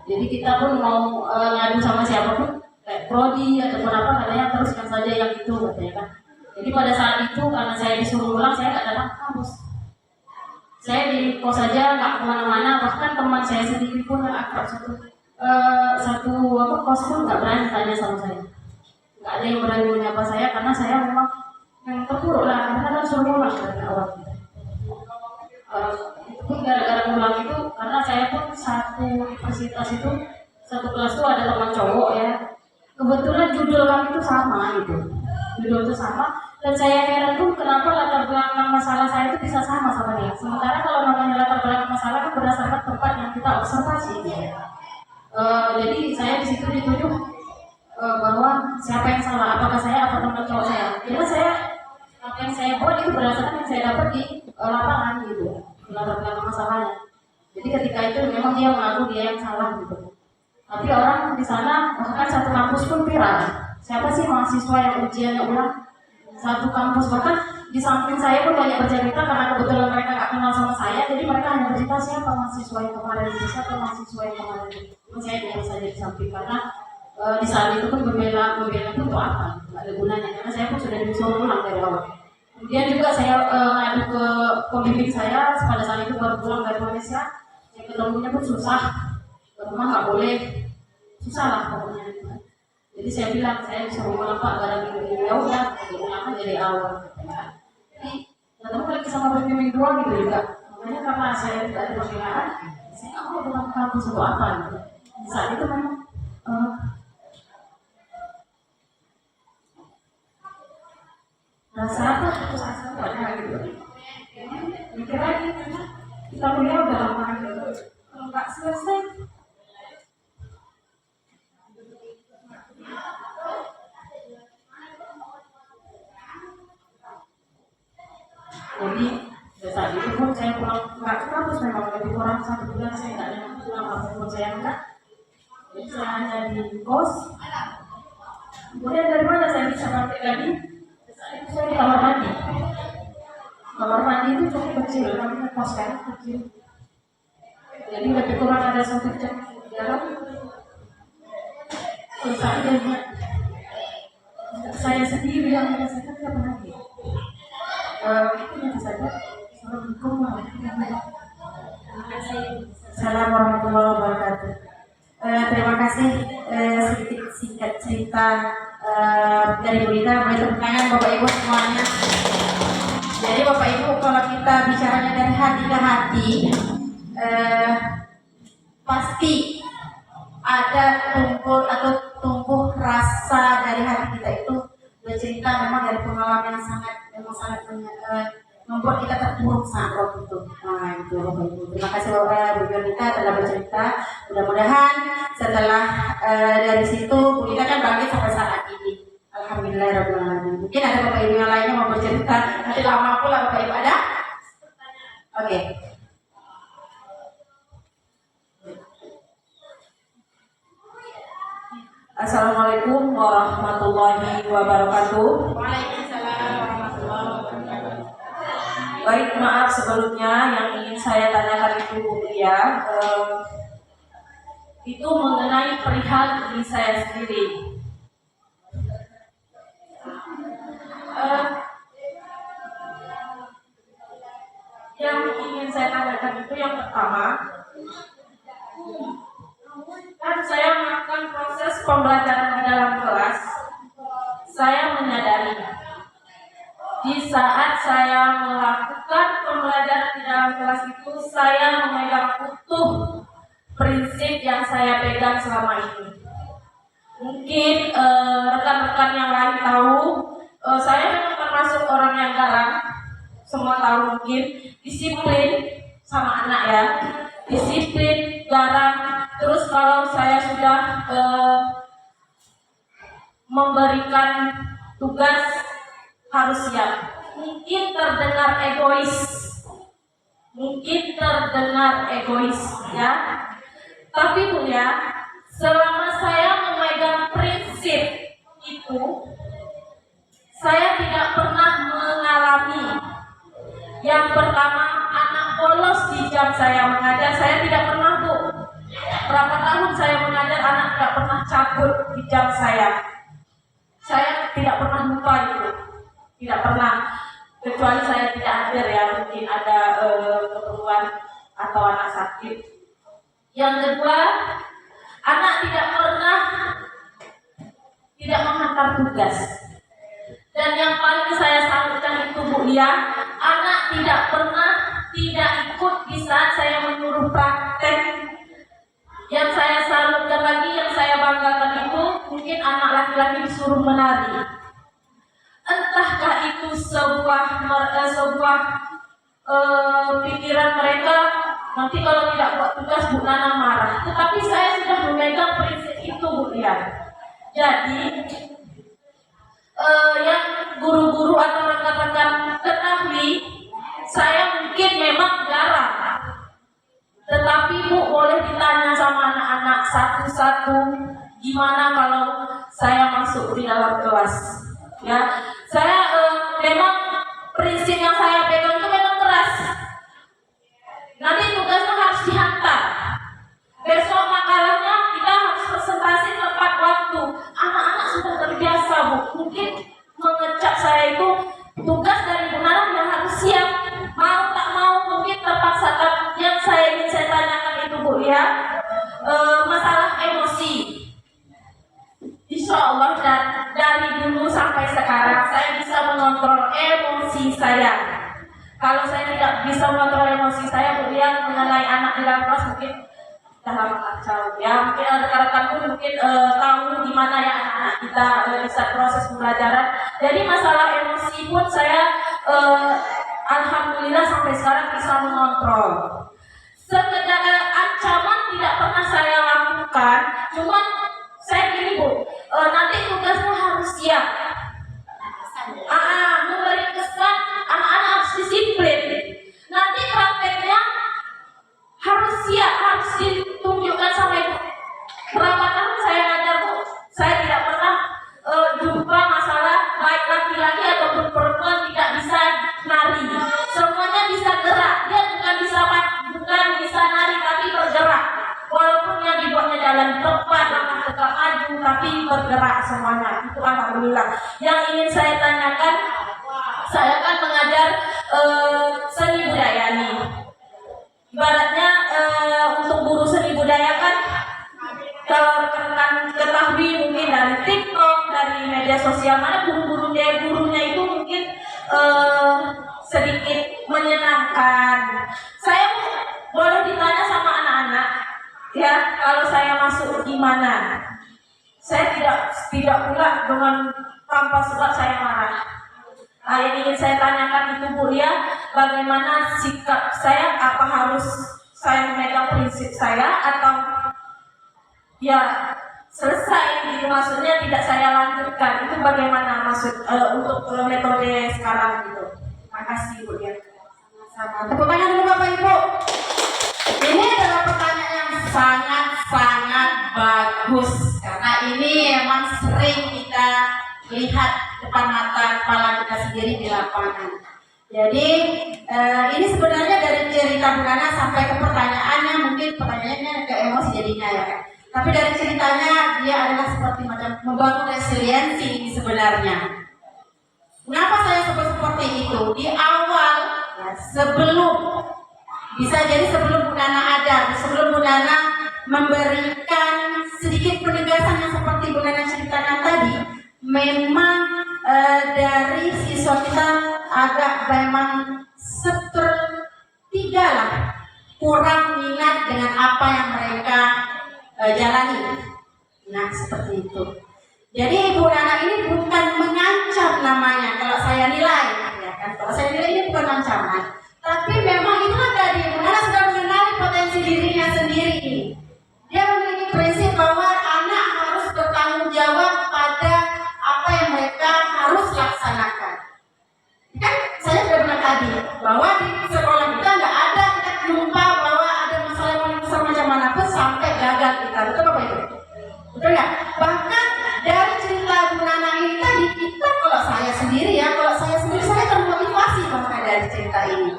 Jadi kita pun mau ngadu sama siapapun, kayak prodi ataupun apa, katanya teruskan saja yang itu, katanya kan. Jadi pada saat itu karena saya disuruh ulang, saya nggak datang ke kampus. Saya di kos saja, nggak kemana-mana. Bahkan teman saya sendiri pun yang akrab satu kos pun nggak berani tanya sama saya. Nggak ada yang berani menyapa saya karena saya memang yang terpuruk lah. Karena kan suruh ulang dari awal. Itu pun gara-gara ulang itu, karena saya pun satu universitas itu, satu kelas itu ada teman cowok ya. Kebetulan judul kami itu sama gitu. Judul itu sama. Dan saya heran tuh kenapa latar belakang masalah saya itu bisa sama dia. Sementara kalau namanya latar belakang masalah kan berdasarkan tempat yang kita observasi. Jadi saya di situ dituduh bahwa siapa yang salah, apakah saya atau teman cowok saya. Kira saya apa yang saya buat itu berdasarkan yang saya dapat di lapangan gitu, latar belakang masalahnya. Jadi ketika itu memang dia mengaku dia yang salah gitu. Tapi orang di sana bahkan satu kampus pun viral. Siapa sih mahasiswa yang ujiannya ulang? Satu kampus, bahkan di samping saya pun banyak bercerita karena kebetulan mereka nggak kenal sama saya, jadi mereka hanya bercerita siapa mahasiswa yang kemarin itu, siapa mahasiswa yang kemarin itu. Saya diam saja di samping karena di saat itu pun membela pun untuk apa? Nggak ada gunanya karena saya pun sudah disuruh pulang dari awal. Kemudian juga saya ngadu ke pembimbing saya pada saat itu baru pulang dari Malaysia, saya ketemunya pun susah, ke rumah nggak boleh, susah lah pokoknya. Jadi saya bilang, saya disuruh ulang Pak, gara-gara ya udah, ulang dari awal. Jadi ketemu lagi sama pembimbing dua gitu juga. Makanya karena saya tidak ada pembelaan, saya nggak mau pulang kampus untuk apa gitu. Saat itu memang rasa apa? Terus asa ada gitu. Mikir lagi karena kita kuliah udah lama gitu. Kalau nggak selesai. Jadi saat itu pun saya pulang nggak ke kampus, memang lebih kurang 1 bulan saya nggak ada pulang walaupun saya enggak. Jadi saya hanya di kos. Kemudian dari mana saya bisa praktek lagi? Saat itu saya di kamar mandi. Kamar mandi itu cukup kecil, namanya kos kan kecil. Jadi lebih kurang ada 1 jam di dalam. Saat itu saya sendiri yang merasakan kapan lagi. Itu saja. Assalamualaikum warahmatullahi wabarakatuh. Terima kasih sedikit singkat cerita dari Bu Rita. Boleh tepuk tangan Bapak Ibu semuanya. Jadi Bapak Ibu, kalau kita bicaranya dari hati ke hati, pasti ada tumbuh rasa dari hati kita itu bercerita memang dari pengalaman yang sangat membuat kita terpuruk saat waktu itu. Nah itu Bapak Ibu. Terima kasih Bapak Bu Yonita telah bercerita. Mudah-mudahan setelah dari situ Bu Yonita kan bangkit sampai saat ini. Alhamdulillahirobbilalamin. Mungkin ada Bapak Ibu yang lainnya mau bercerita. Nanti lama pula Bapak Ibu ada. Oke. Assalamualaikum warahmatullahi wabarakatuh. Waalaikumsalam warahmatullahi wabarakatuh. Baik, maaf sebelumnya yang ingin saya tanyakan itu Bu Lia, itu mengenai perihal diri saya sendiri. Yang ingin saya tanyakan itu yang pertama, kan saya melakukan proses pembelajaran di dalam kelas, saya menyadari di saat saya melakukan pembelajaran di dalam kelas itu, saya memegang utuh prinsip yang saya pegang selama ini. Mungkin rekan-rekan yang lain tahu, saya memang termasuk orang yang garang, semua tahu mungkin, disiplin sama anak ya. disiplin, garang. Terus kalau saya sudah memberikan tugas harus siap. Mungkin terdengar egois, ya. Tapi Bu ya, selama saya memegang prinsip itu, saya tidak pernah mengalami yang pertama anak bolos di jam saya mengajar. Saya tidak pernah, Bu. Berapa tahun saya mengajar, anak tidak pernah cabut di jam saya. Saya tidak pernah lupa itu, tidak pernah. Kecuali saya tidak hadir ya, mungkin ada keperluan atau anak sakit. Yang kedua, anak tidak pernah tidak menghantar tugas. Dan yang paling saya salutkan itu Bu ya, anak tidak pernah tidak ikut di saat saya menyuruh praktek. Yang saya salutkan lagi, yang saya banggakan itu, mungkin anak laki-laki disuruh menari. Entahkah itu sebuah pikiran mereka, nanti kalau tidak buat tugas Bu Nana marah. Tetapi saya sudah memegang prinsip itu Bu ya. Jadi yang guru-guru atau rekan-rekan ketahui, saya mungkin memang garang. Tetapi Bu boleh ditanya sama anak-anak satu-satu, gimana kalau saya masuk di dalam kelas. Ya, saya memang prinsip yang saya pegang itu memang keras. Nanti tugasnya harus dihantar. Besok makalahnya kita harus presentasi tepat waktu. Anak-anak sudah terbiasa Bu. Mungkin mengecap saya itu tugas dari Bu Nana yang harus siap. Mau tak mau mungkin terpaksa. Yang ingin saya tanyakan itu Bu ya, masalah emosi. Insya Allah dari dulu sampai sekarang saya bisa mengontrol emosi saya. Kalau saya tidak bisa mengontrol emosi saya Bu ya, mengenai anak di dalam kelas mungkin dalam kacau ya. Mungkin rekan-rekan pun mungkin tahu gimana ya anak-anak kita bisa proses pembelajaran. Jadi masalah emosi pun saya alhamdulillah sampai sekarang bisa mengontrol. Sekedar ancaman tidak pernah saya lakukan, cuman saya gini Bu, nanti tugasnya harus siap. Memberi kesan anak-anak harus disiplin. Nanti prakteknya harus siap, harus ditunjukkan sama Ibu. Berapa tahun saya ngajar Bu, saya tidak pernah jumpa masalah baik laki-laki ataupun perempuan tidak bisa nari. Semuanya bisa gerak. Dia bukan bisa nari tapi bergerak. Walaupun yang dibuatnya jalan tepat, langkah tegak maju, tapi bergerak semuanya. Itu alhamdulillah. Yang ingin saya tanyakan, saya kan mengajar seni budaya nih. Ibaratnya untuk guru seni budaya kan, kalau rekan-rekan ketahui mungkin dari TikTok, dari media sosial mana gurunya itu mungkin sedikit menyenangkan. Saya boleh ditanya sama anak-anak, ya kalau saya masuk gimana? Saya tidak pula dengan tanpa sebab saya marah. Yang ingin saya tanyakan itu Bu ya, bagaimana sikap saya? Apa harus saya memegang prinsip saya atau ya selesai gitu, maksudnya tidak saya lanjutkan? Itu bagaimana maksud untuk metode sekarang gitu? Makasih Bu ya. Sama-sama. Tepuk tangan dulu Bapak Ibu. Ini adalah pertanyaan yang sangat-sangat bagus karena ini memang sering kita lihat depan mata kepala kita sendiri di lapangan. Jadi ini sebenarnya dari cerita Bu Nana sampai ke pertanyaannya, mungkin pertanyaannya agak emosi jadinya ya kan. Tapi dari ceritanya dia adalah seperti macam membangun resiliensi sebenarnya. Kenapa saya sebut seperti itu? Di awal ya, sebelum Bu Nana ada, sebelum Bu Nana memberikan sedikit penegasan yang seperti Bu Nana ceritakan tadi, memang dari siswa kita agak memang sepertiga lah kurang minat dengan apa yang mereka jalani. Nah seperti itu. Jadi Bu Nana ini bukan mengancam namanya kalau saya nilai, ya kan? Kalau saya nilai ini bukan ancaman, tapi memang itulah tadi Bu Nana sudah mengenali potensi diri ini. Dia memiliki prinsip bahwa anak harus bertanggung jawab pada apa yang mereka harus laksanakan. Kan saya sudah bilang tadi bahwa di sekolah kita nggak ada kita lupa bahwa ada masalah yang besar macam manapun sampai gagal kita. Betul Bapak Ibu? Betul nggak? Bahkan dari cerita Bu Nana ini tadi kita, kalau saya sendiri saya termotivasi bahkan dari cerita ini.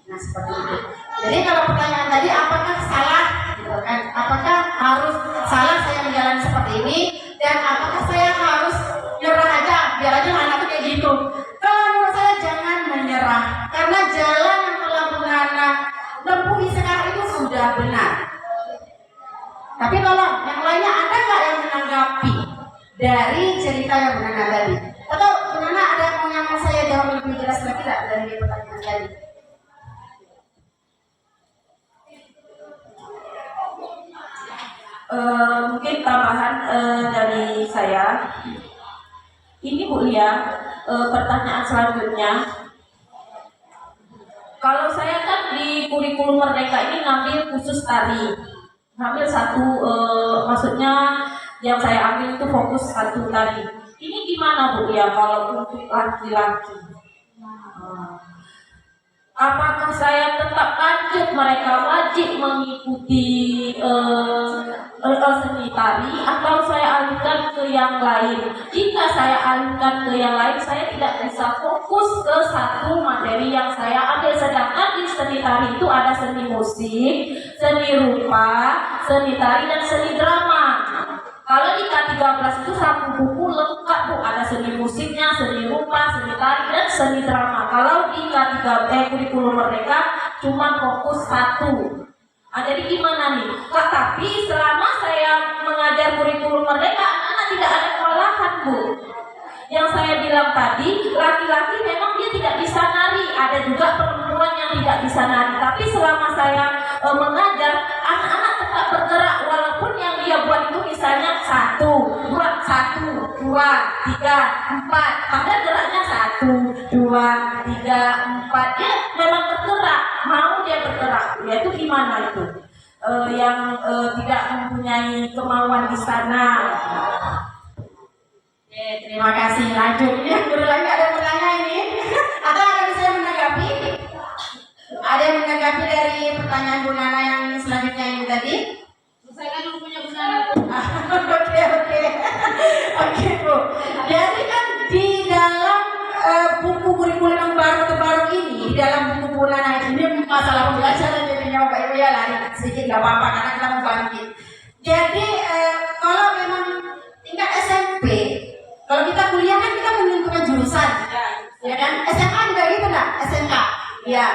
Nah seperti itu. Jadi kalau pertanyaan tadi apakah salah, gitu kan? Apakah harus salah saya menjalani seperti ini dan apakah saya harus nyerah aja biar aja anak tuh kayak gitu? Kalau menurut saya jangan menyerah karena jalan yang telah Bu Nana tempuhi sekarang itu sudah benar. Tapi tolong yang lainnya ada nggak yang menanggapi dari cerita yang Bu Nana tadi? Atau Bu Nana ada yang mau saya jawab lebih jelas lagi tidak dari pertanyaan tadi? Mungkin tambahan dari saya. Ini Bu Lia, pertanyaan selanjutnya. Kalau saya kan di kurikulum Merdeka ini ngambil khusus tari, ngambil satu, maksudnya yang saya ambil itu fokus satu tari. Ini gimana Bu Lia kalau untuk laki-laki? Apakah saya tetap lanjut mereka wajib mengikuti seni tari atau saya alihkan ke yang lain? Jika saya alihkan ke yang lain, saya tidak bisa fokus ke satu materi yang saya ambil. Sedangkan di seni tari itu ada seni musik, seni rupa, seni tari, dan seni drama. Kalau di K13 itu satu buku lengkap Bu, ada seni musiknya, seni rupa, seni tari, dan seni drama. Kalau di kurikulum Merdeka cuma fokus satu. Jadi gimana nih? Tapi selama saya mengajar kurikulum Merdeka, anak-anak tidak ada kewalahan Bu. Yang saya bilang tadi, laki-laki memang dia tidak bisa nari, ada juga perempuan yang tidak bisa nari. Tapi selama saya mengajar, anak-anak tetap bergerak walaupun yang dia buat itu misalnya 1, 2, 1, 2, 3, 4. Padahal geraknya 1, 2, 3, 4. Dia memang bergerak, mau dia bergerak. Ya itu gimana itu? Yang tidak mempunyai kemauan di sana. Oke, terima kasih. Lanjut. Ya, guru lagi ada pertanyaan ini? Atau ada yang bisa menanggapi? Ada yang menanggapi dari pertanyaan Bu Nana yang selanjutnya ini tadi? Saya kan yang punya Bu Nana. Oke Bu. Jadi kan di dalam buku kurikulum yang baru ini, di dalam buku Bu Nana ini masalah pembelajaran jadinya Bapak Ibu ya lari sedikit nggak apa-apa karena kita mau bangkit. Jadi kalau memang tingkat SMP, kalau kita kuliah kan kita menentukan jurusan, ya kan? SMA juga gitu nggak? SMK, ya.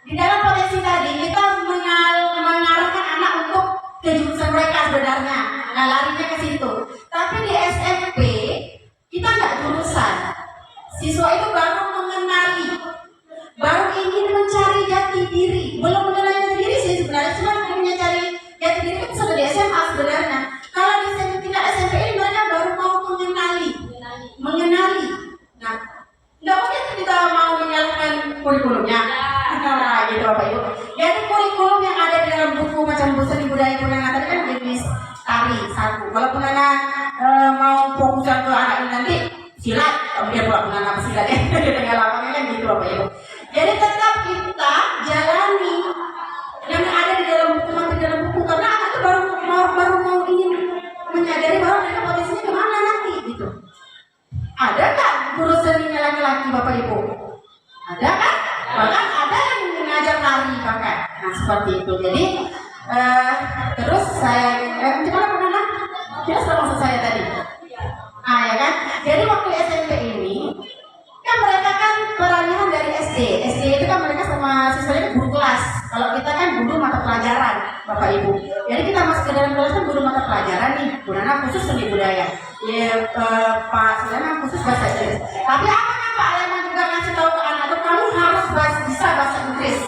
Di dalam potensi tadi kita mengarahkan anak untuk ke jurusan mereka sebenarnya, nah larinya ke situ. Tapi di SMP kita nggak jurusan, siswa itu baru mengenali, baru ingin mencari jati diri, belum mengenali jati diri sih sebenarnya, cuma ingin mencari jati diri itu sudah di SMA sebenarnya. Kalau di tingkat SMP ini mereka baru mau mengenali. Nah, nggak mungkin kita mau menyalahkan kurikulumnya. Nah, gitu Bapak Ibu. Jadi kurikulum yang ada di dalam buku macam seni budaya Bu Nana tadi kan jenis tari 1. Kalau Bu Nana mau fokuskan ke anak ini nanti silat, kemudian Bu Nana silat ya di tengah lapangan kan gitu Bapak Ibu. Jadi tetap kita jalani yang ada di dalam buku, materi dalam buku, karena anak itu baru mau ingin menyadari bahwa mereka potensinya kemana nanti gitu. Ada kan guru seninya laki-laki Bapak Ibu? Ada kan? Bahkan ada yang mengajar tari bahkan. Nah seperti itu. Jadi terus saya gimana Bu Nana? Jelas maksud saya tadi? Ya kan? Jadi waktu SMP ini kan mereka kan peralihan dari SD. SD itu kan mereka sama siswanya guru kelas. Kalau kita kan guru mata pelajaran Bapak Ibu. Jadi kita masuk ke dalam kelas kan guru mata pelajaran nih. Bu Nana khusus seni budaya. Ya Pak Sulaiman khusus bahasa Inggris. Tapi apakah Pak Sulaiman juga ngasih tahu ke anak itu kamu harus bisa bahasa Inggris?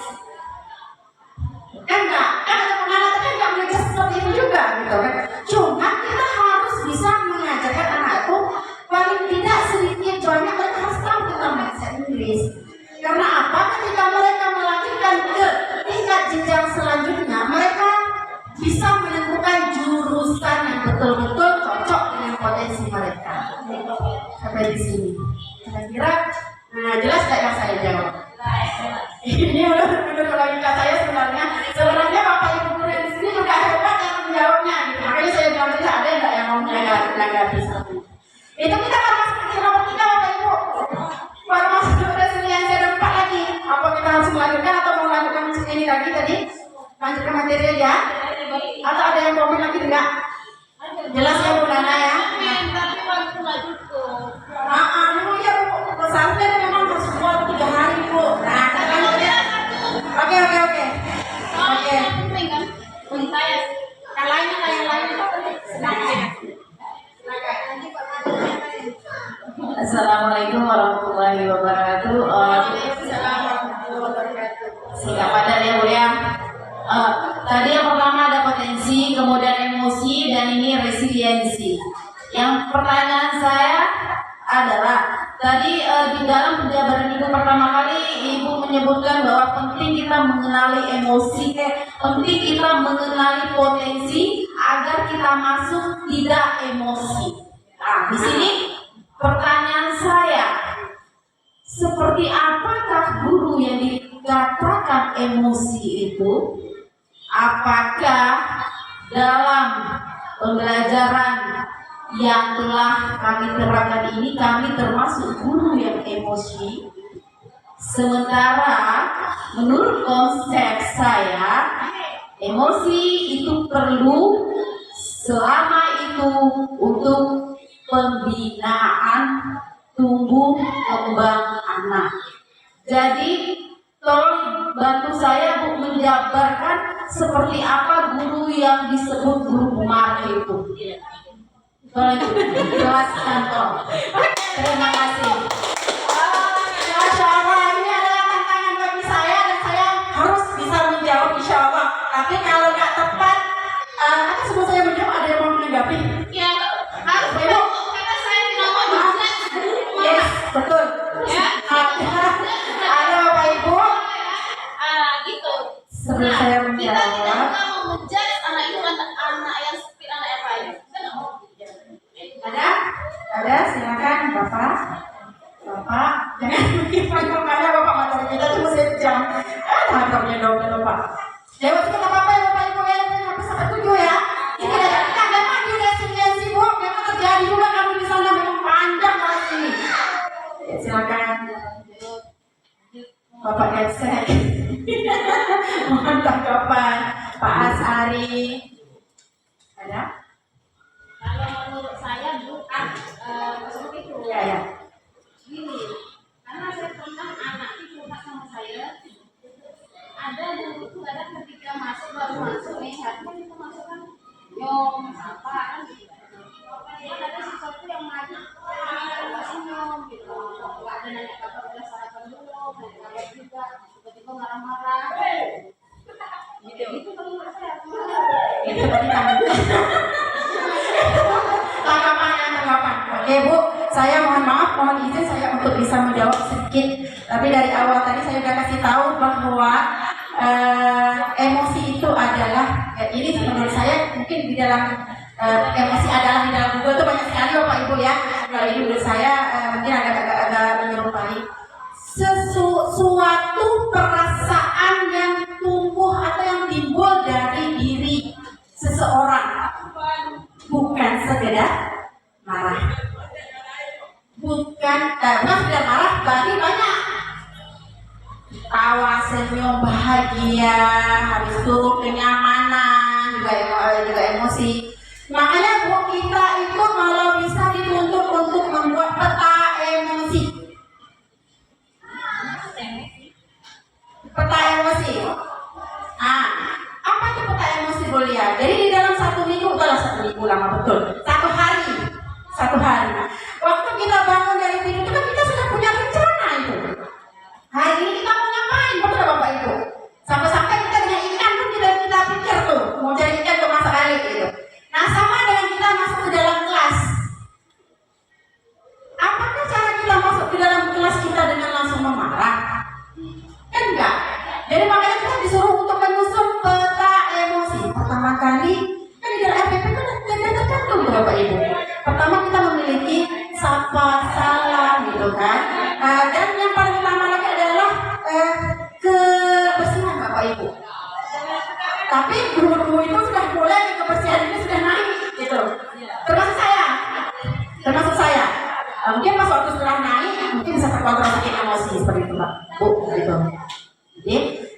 Kan enggak? Kan ada Bu Nana kan enggak mengajar seperti itu juga gitu kan. Cuma kita harus bisa mengajarkan anak itu paling tidak sedikit banyak mereka harus tahu tentang bahasa Inggris. Karena apa? Ketika mereka melanjutkan ke tingkat jenjang selanjutnya, mereka sampai di sini. Kira-kira jelas nggak yang saya jawab? Ini menurut logika saya sebenarnya Bapak Ibu guru yang di sini juga hebat yang menjawabnya. Gitu. Makanya saya bilang tidak ada yang mau menanggapi satu. Itu kita baru masuk ke nomor 3 Bapak Ibu. Baru masuk ke resiliensi ada 4 lagi. Apa kita harus melanjutkan atau mau lanjutkan ini lagi tadi? Lanjutkan materi aja? Atau ada yang komen lagi enggak? Jelas ya Bu Nana ya? Tapi waktu nggak cukup. Dulu ya Bu. Pesannya memang harus buat 3 hari Bu. Nah, kita lanjut ya. Oke. Oke. Yang lainnya. Assalamualaikum warahmatullahi wabarakatuh. Singkat padat ya Bu ya. Tadi yang pertama ada potensi, kemudian emosi, dan ini resiliensi. Yang pertanyaan saya adalah tadi di dalam penjabaran Ibu pertama kali Ibu menyebutkan bahwa penting kita mengenali emosi, penting kita mengenali potensi agar kita masuk tidak emosi. Nah, di sini pertanyaan saya, seperti apakah guru yang dikatakan emosi itu? Apakah dalam pembelajaran yang telah kami terapkan ini kami termasuk guru yang emosi? Sementara menurut konsep saya, emosi itu perlu selama itu untuk pembinaan tumbuh kembang anak. Jadi tolong bantu saya Bu menjabarkan seperti apa guru yang disebut guru Umar itu. Tolong jelaskan tolong. Terima kasih. Masya Allah, ini adalah tantangan bagi saya dan saya harus bisa menjawab insya Allah. Tapi kalau nggak tepat, apa sebelum saya menjawab ada yang mau menanggapi? Ya, harus Ibu. karena saya tidak mau dijelas. Yes, betul. Ya. Ada Bapak Ibu. Gitu. Sebelum saya Kita tidak menjawab, pernah mau menjudge anak itu anak yang seperti anak yang lain. Kita nggak mau. ada, silakan Bapak. Jangan bikin makanya Bapak materi kita cuma sejam. Tangkapnya dong Bapak. Lewat kita apa ya Bapak Ibu yang sampai sampai 7 ya. Ini kita memang di resiliensi Bu, memang terjadi juga kami di sana memang panjang masih. Ya, silakan. Bapak Etsek. Mohon tanggapan Pak Asari. Ada? Kalau menurut saya bukan seperti itu. Ya. Gini, karena saya pernah anak itu curhat sama saya. Ada guru itu ada ketika baru masuk nih, harusnya itu masuk kan nyom apa kan gitu. Pokoknya ada sesuatu yang maju, senyum gitu. Nggak ada nanya kabar udah sarapan dulu, nanya kabar juga, tiba-tiba marah-marah. Gitu kalau menurut saya. Itu tadi tanggapan. Oke Bu, saya mohon izin saya untuk bisa menjawab sedikit. Tapi dari awal tadi saya sudah kasih tahu bahwa emosi itu adalah ini menurut saya mungkin di dalam emosi adalah di dalam Google itu banyak sekali Bapak Ibu ya. Kalau ini menurut saya mungkin agak menyerupai sesuatu perasaan yang tumbuh atau yang timbul dari diri seseorang, bukan sekedar marah. Bukan sekedar marah, bagi banyak tawa, senyum, bahagia, habis itu kenyamanan, juga emosi. Makanya Bu, kita itu kalau bisa dituntut untuk membuat peta emosi. Peta emosi. Apa itu peta emosi Bu lihat? Jadi di dalam 1 minggu, satu minggu lama betul. 1 hari. Waktu kita bangun dari tidur itu kan kita sudah punya rencana itu. Hari ini kita mau ngapain, betul Bapak Ibu? Sampai-sampai kita dengan ikan pun kita pikir tuh, mau cari ikan ke masa kali gitu. Nah sama dengan kita masuk ke dalam kelas. Apakah cara kita masuk ke dalam kelas kita dengan langsung memarah? Kan enggak. Jadi makanya kita disuruh untuk menyusun peta emosi. Pertama kali, kan di dalam RPP kan ada tercantum tuh Bapak Ibu. Pertama kita memiliki sapa, gitu kan. Dan yang paling utama lagi adalah kebersihan Bapak Ibu. Tapi guru-guru itu sudah mulai kebersihan ini sudah naik gitu. Termasuk saya. Mungkin pas waktu sudah naik, mungkin bisa terkontrol sakit emosi seperti itu Pak Bu gitu.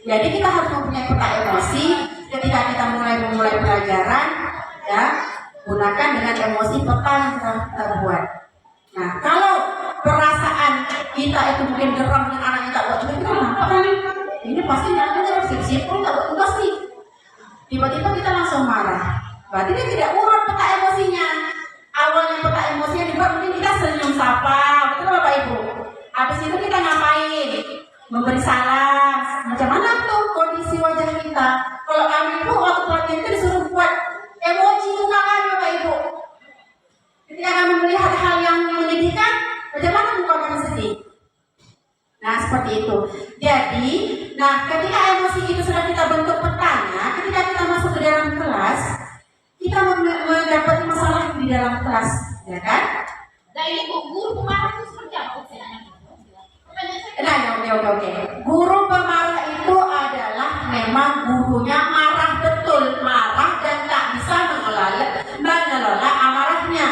Jadi kita harus mempunyai peta emosi ketika kita memulai pelajaran, ya, gunakan dengan emosi peta yang telah kita buat. Nah, kalau perasaan kita itu mungkin geram dengan anak yang tak buat tugas, kita kenapa kan? Ini pasti anaknya dalam sip-sip, tak buat tugas nih. Tiba-tiba kita langsung marah. Berarti dia tidak urut peta emosinya. Awalnya peta emosinya dibuat mungkin kita senyum sapa, betul Bapak Ibu? Habis itu kita ngapain? Memberi salam. Macam mana tuh kondisi wajah kita? Kalau kami itu waktu pelatihan itu disuruh buat emoji muka kami Bapak Ibu. Ketika kami melihat hal yang menyedihkan, macam mana muka kami sedih? Nah seperti itu. Jadi, ketika emosi itu sudah kita bentuk petanya, ketika kita masuk ke dalam kelas, kita mendapati masalah di dalam kelas, ya kan? Nah ini guru pemarah itu seperti apa? Oke. Guru pemarah itu adalah memang gurunya marah betul, marah dan tak bisa mengelola amarahnya.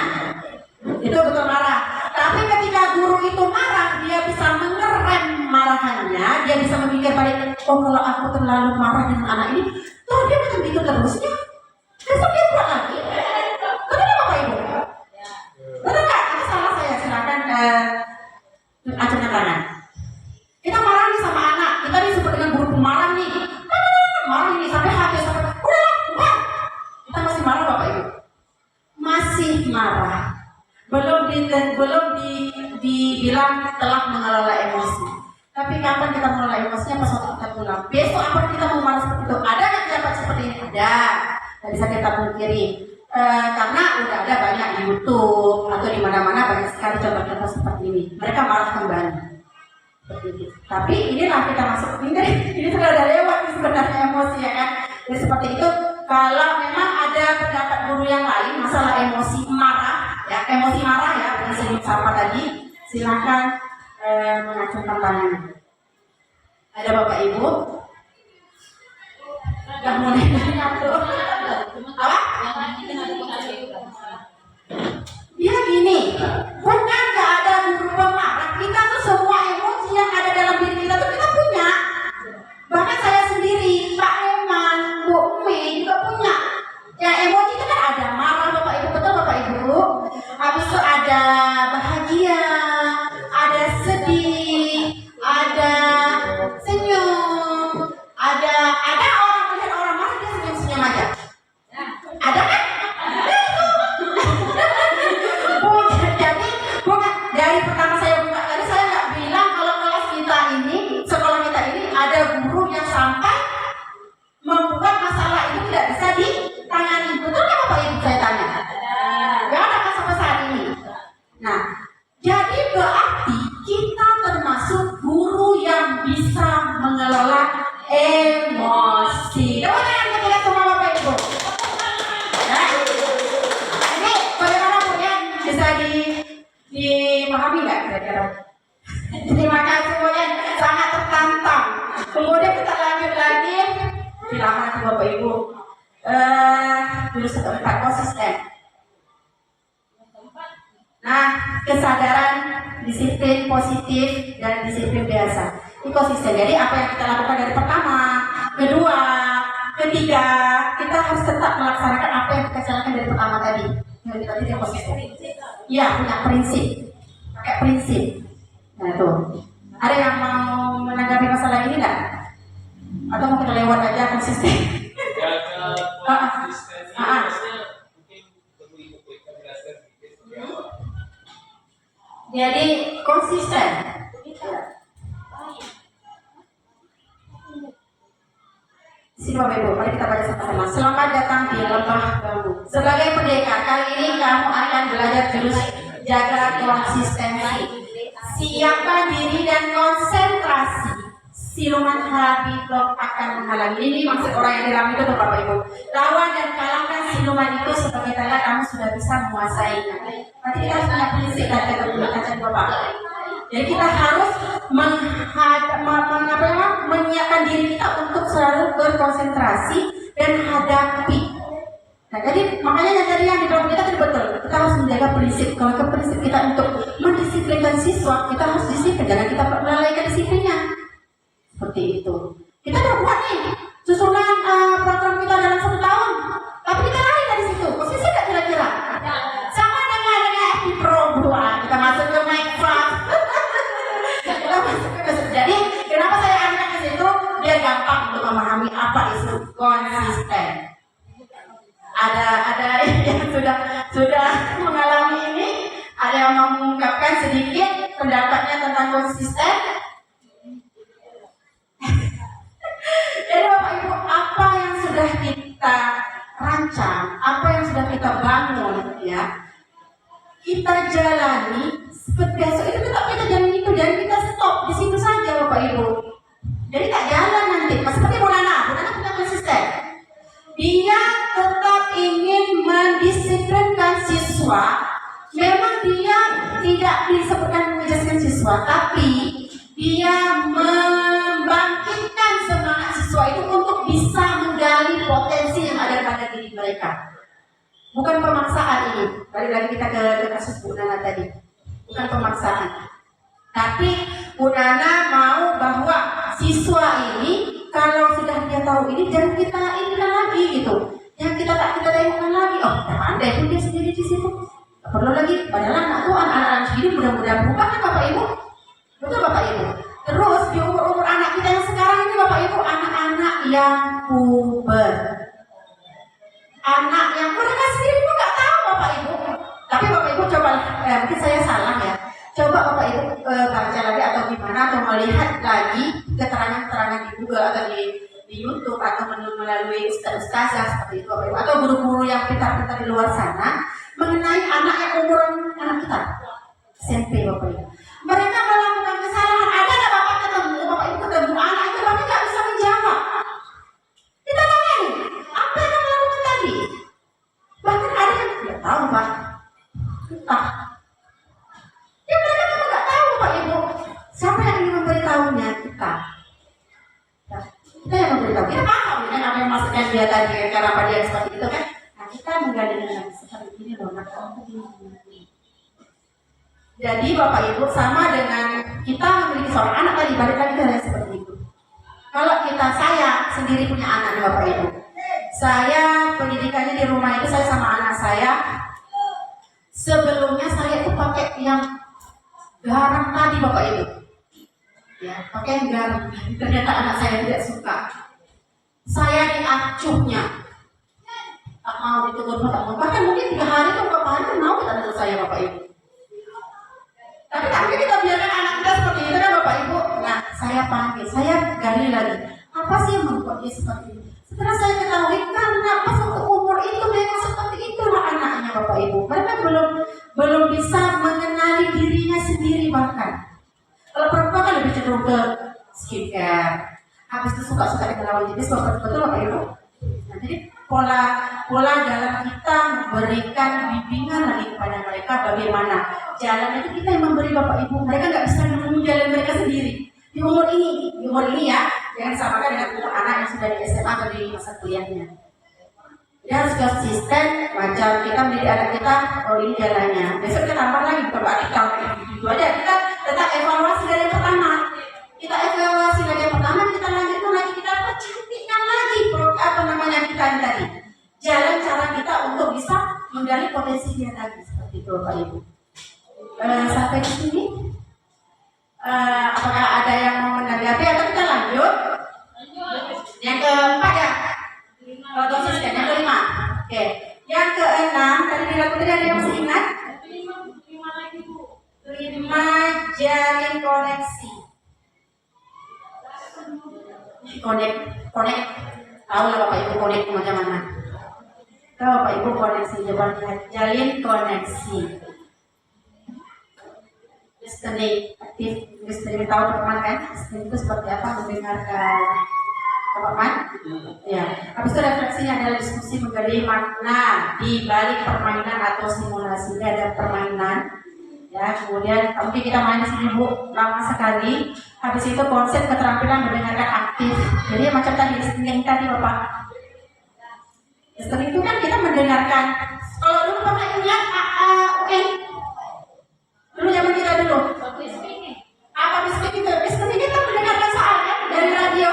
Itu betul marah. Tapi ketika guru itu marah, dia bisa mengerem marahannya, dia bisa memikir balik, oh kalau aku terlalu marah dengan anak ini, toh dia akan gitu terusnya. Besok dia buat lagi. Betul nggak Bapak Ibu? Betul nggak? Ada salah saya, silakan acungkan tangan. Kita marah nih sama anak, kita disebut dengan guru pemarah nih. Marah ini sampai hati sampai udah. Kita masih marah Bapak Ibu? Masih marah. Belum dibilang telah mengelola emosi. Tapi kapan kita mengelola emosinya? Pas waktu kita pulang. Besok apa kita mau marah seperti itu? Ada yang dapat seperti ini? Ada. Tidak bisa kita pungkiri. Karena udah ada banyak di YouTube atau di mana-mana banyak sekali contoh-contoh seperti ini. Mereka marah kembali. Tapi inilah kita masuk ini sudah ada lewat sebenarnya emosi ya kan. Jadi seperti itu. Kalau memang ada pendapat guru yang lain masalah emosi marah ya bukan senyum sapa tadi, silakan mengacungkan tangan. Ada Bapak Ibu? Sudah mulai nyatu. Apa? Ya gini, bukan nggak ada guru pemarah. Kita tuh semua emosi yang ada dalam diri kita tuh kita punya. Bahkan saya sendiri, Pak Eman, Bu Mi juga punya. Ya emosi itu kan ada marah Bapak Ibu, betul Bapak Ibu. Habis itu ada bahagia, ada sedih, ada senyum, ada orang melihat orang marah dia senyum-senyum aja. Ada kan? Jadi bukan dari pertama saya buka tadi saya nggak bilang kalau kelas kita ini, sekolah kita ini ada guru yang sampai membuat masalah itu tidak bisa ditangani. Betul nggak Bapak Ibu saya tanya? Nggak ada kan sampai saat ini. Nah, jadi berarti kita termasuk guru yang bisa mengelola emosi. Coba tangan kita semua Bapak Ibu. Nah, ini bagaimana Bu ya? Bisa dipahami nggak kira-kira? Terima kasih Bu ya, sangat tertantang. Kemudian kita lanjut lagi. Silakan Bapak Ibu. Jurus keempat, konsisten. Nah, kesadaran, disiplin positif dan disiplin biasa. Ini konsisten. Jadi apa yang kita lakukan dari pertama, kedua, ketiga, kita harus tetap melaksanakan apa yang kita jalankan dari pertama tadi. Jadi tadi dia konsisten. Iya, punya prinsip. Pakai prinsip. Nah tuh. Ada yang mau menanggapi masalah ini nggak? Atau mau kita lewat aja konsisten? Jadi konsisten. Sini Bapak Ibu, mari kita baca sama-sama. Selamat datang di Lembah Bambu. Sebagai pendekar, kali ini kamu akan belajar jurus jaga konsistensi. Siapkan diri dan konsentrasi. Siluman Habibullah akan menghalangi. Ini maksud orang yang diram itu Bapak Ibu. Lawan dan kalahkan siluman itu sebagai tanda kamu sudah bisa menguasainya. Nanti kita harus punya prinsip dan kata Bapak. Jadi kita harus menyiapkan diri kita untuk selalu berkonsentrasi dan hadapi. Nah, jadi makanya tadi yang dibilang kita tadi betul. Kita harus menjaga prinsip. Kalau ke prinsip kita untuk mendisiplinkan siswa, kita harus disiplin. Jangan kita melalaikan disiplinnya. Seperti itu. Kita udah buat nih susunan program kita dalam 1 tahun, tapi kita lari dari situ. Posisi nggak kira-kira? Sama dengan FP Pro 2. Kita masuk ke Minecraft. Kita masuk ke situ. Jadi kenapa saya angkat ke situ? Biar gampang untuk memahami apa itu konsisten. Ada yang sudah mengalami ini, ada yang mengungkapkan sedikit pendapatnya tentang konsisten. Jadi Bapak Ibu, apa yang sudah kita rancang, apa yang sudah kita bangun, ya, kita jalani seperti besok itu tetap kita jalani itu, dan kita stop di situ saja Bapak Ibu. Jadi tak jalan nanti, seperti Bunana punya konsisten. Dia tetap ingin mendisiplinkan siswa. Memang dia tidak disebutkan menjadikan siswa, tapi dia membangkitkan semangat siswa itu untuk bisa menggali potensi yang ada pada diri mereka. Bukan pemaksaan ini. Balik lagi kita ke kasus Bu Nana tadi. Bukan pemaksaan. Tapi Bu Nana mau bahwa siswa ini kalau sudah dia tahu ini, jangan kita inikan lagi gitu. Yang kita tak kita tengokkan lagi. Oh, pandai pun dia sendiri di situ. Tak perlu lagi. Padahal anak tuh anak-anak sendiri mudah-mudahan berubah kan Bapak Ibu. Betul Bapak Ibu. Terus di umur-umur anak kita yang sekarang ini Bapak Ibu, anak-anak yang puber. Anak yang mereka sendiri pun nggak tahu Bapak Ibu. Tapi Bapak Ibu coba, mungkin saya salah ya. Coba Bapak Ibu baca lagi atau gimana, atau melihat lagi keterangan-keterangan di Google atau di YouTube atau melalui ustaz-ustazah seperti itu Bapak Ibu, atau guru-guru yang pintar-pintar di luar sana mengenai anak yang umuran anak kita SMP Bapak Ibu. Mereka melakukan kesalahan, ada nggak Bapak Ibu ketemu anak itu Bapak nggak bisa menjawab. Kita tanya nih, apa yang kamu lakukan tadi? Bahkan ada yang tidak tahu Pak. Entah. Ya mereka memang nggak tahu Pak Ibu. Siapa yang ingin memberitahunya? Kita. Nah, kita yang memberitahu. Kita paham kan apa yang maksudnya dia tadi, kenapa dia seperti itu kan? Nah, kita menggali dengan seperti ini loh, maka kamu begini. Jadi Bapak Ibu, sama dengan kita memiliki seorang anak tadi, balik lagi ke hal seperti itu. Kalau saya sendiri punya anak nih Bapak Ibu, saya pendidikannya di rumah itu saya sama anak saya. Sebelumnya saya itu pakai yang garam tadi Bapak Ibu, ya pakai yang garam. Ternyata anak saya tidak suka. Saya diacuhnya, tak mau ditegur, tak mau. Bahkan mungkin 3 hari atau 4 hari mau kita dengan saya Bapak Ibu. Tapi tak mungkin kita biarkan anak kita seperti itu kan Bapak Ibu. Nah, saya panggil, saya gali lagi. Apa sih yang membuat dia seperti itu? Setelah saya ketahui karena pas untuk umur itu memang seperti itulah anaknya Bapak Ibu. Mereka belum bisa mengenali dirinya sendiri bahkan. Kalau perempuan kan lebih cenderung ke skincare. Habis itu suka-suka dengan lawan jenis, betul Bapak Ibu. Nah, jadi pola dalam kita memberikan bimbingan lagi kepada mereka bagaimana jalan itu kita yang memberi Bapak Ibu. Mereka nggak bisa menemukan jalan mereka sendiri di umur ini ya. Jangan samakan dengan umur anak yang sudah di SMA atau di masa kuliahnya. Dia harus konsisten, macam kita mendidik anak kita, oh ini jalannya. Besok kita tambah lagi, bukan berarti tahun itu aja. Kita tetap evaluasi dari yang pertama. Kita evaluasi dari yang pertama, kita lanjutkan lagi, kita percantikkan lagi kita ini tadi. Jalan cara kita untuk bisa menggali potensi dia tadi, seperti itu Bapak Ibu. Sampai di sini, apakah ada yang mau menanggapi atau kita lanjut? Yang keempat ya, konsisten. Yang kelima, oke. Yang keenam, tadi dilakukan ada yang masih ingat? 5 jalin koneksi. Konek. Tahu lah Bapak Ibu konek macam mana? Tahu Bapak Ibu koneksi, jalin koneksi. Listening tahu teman kan? Listening itu seperti apa? Mendengarkan teman. Ya. Habis itu refleksinya adalah diskusi menggali makna di balik permainan atau simulasi. Ini ada permainan, Ya, kemudian mungkin kita main di sini Bu lama sekali. Habis itu konsep keterampilan mendengarkan aktif. Jadi macam tadi listening tadi Bapak. Listening itu kan kita mendengarkan. Kalau dulu Bapak ingat oke. Dulu zaman kita dulu. Apa listening itu? Listening kita mendengarkan soal kan dari radio.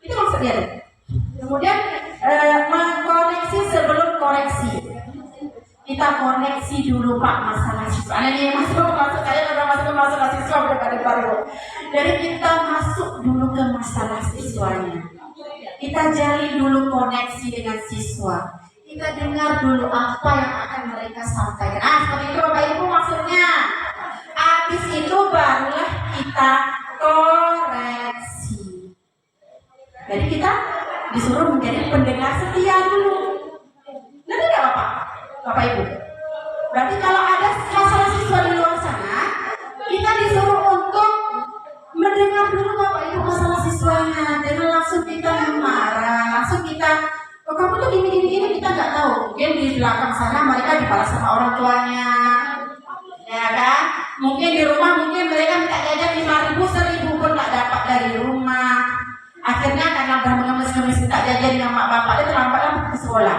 Itu maksudnya. Kemudian mengkoneksi sebelum koreksi. Kita koneksi dulu Pak masalah siswa. Ini masuk saya udah masuk ke masalah siswa udah pada baru. Jadi kita masuk dulu ke masalah siswanya. Kita jalin dulu koneksi dengan siswa. Kita dengar dulu apa yang akan mereka sampaikan. Seperti itu Bapak Ibu maksudnya. Habis itu barulah kita koreksi. Jadi kita disuruh menjadi pendengar setia dulu. Nanti tidak Bapak Ibu. Berarti kalau ada masalah siswa di luar sana, kita disuruh untuk mendengar dulu Bapak Ibu masalah siswanya. Jangan langsung kita marah, langsung kita, oh kamu tuh gini, kita nggak tahu. Mungkin di belakang sana mereka dibalas sama orang tuanya, ya kan? Mungkin di rumah mungkin mereka minta jajan 5.000, 1.000 pun nggak dapat dari rumah. Akhirnya karena udah mengemis-ngemis minta jajan dengan mak bapak, dia terlambat ke sekolah.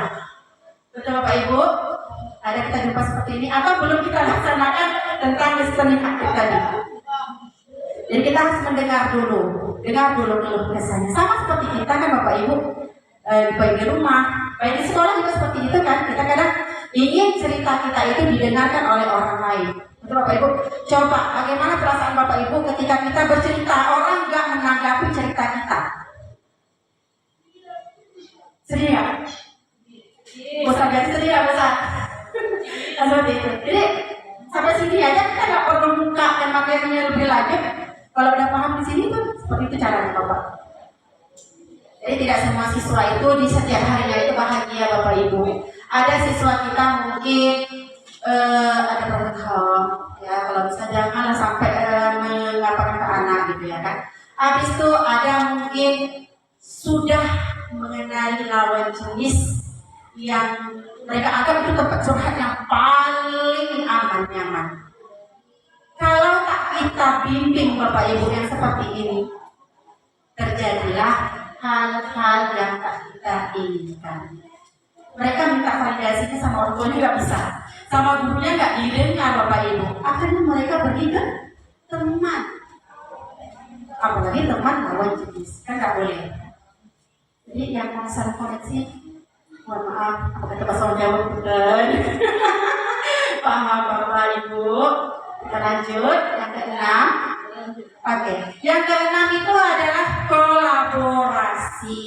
Betul Bapak Ibu? Ada kita jumpa seperti ini atau belum kita laksanakan tentang listening aktif tadi. Jadi kita harus mendengar dulu keluh kesahnya. Sama seperti kita kan Bapak Ibu, baik di rumah, baik di sekolah juga seperti itu kan. Kita kadang ingin cerita kita itu didengarkan oleh orang lain. Betul Bapak Ibu? Coba bagaimana perasaan Bapak Ibu ketika kita bercerita, orang nggak menanggapi cerita kita. Sedih ya? Bosan jadi sedih ya bosan. Seperti itu. Jadi sampai sini aja kita nggak perlu buka dan materinya lebih lanjut. Kalau udah paham di sini tuh seperti itu caranya Bapak. Jadi tidak semua siswa itu di setiap harinya itu bahagia Bapak Ibu. Ada siswa kita mungkin ada problem hal, ya kalau bisa janganlah sampai mengapakan ke anak gitu ya kan. Habis itu ada mungkin sudah mengenali lawan jenis yang mereka anggap itu tempat curhat yang paling aman nyaman. Kalau tak kita bimbing Bapak Ibu yang seperti ini, terjadilah hal-hal yang tak kita inginkan. Mereka minta validasinya sama orang tuanya nggak bisa, sama gurunya nggak didengar Bapak Ibu. Akhirnya mereka pergi ke teman, apalagi teman lawan jenis, kan nggak boleh. Jadi yang masalah koneksi, mohon maaf, apa kata bahasa Jawa bukan? Paham Bapak Ibu? Kita lanjut yang keenam. Oke, yang keenam itu adalah kolaborasi.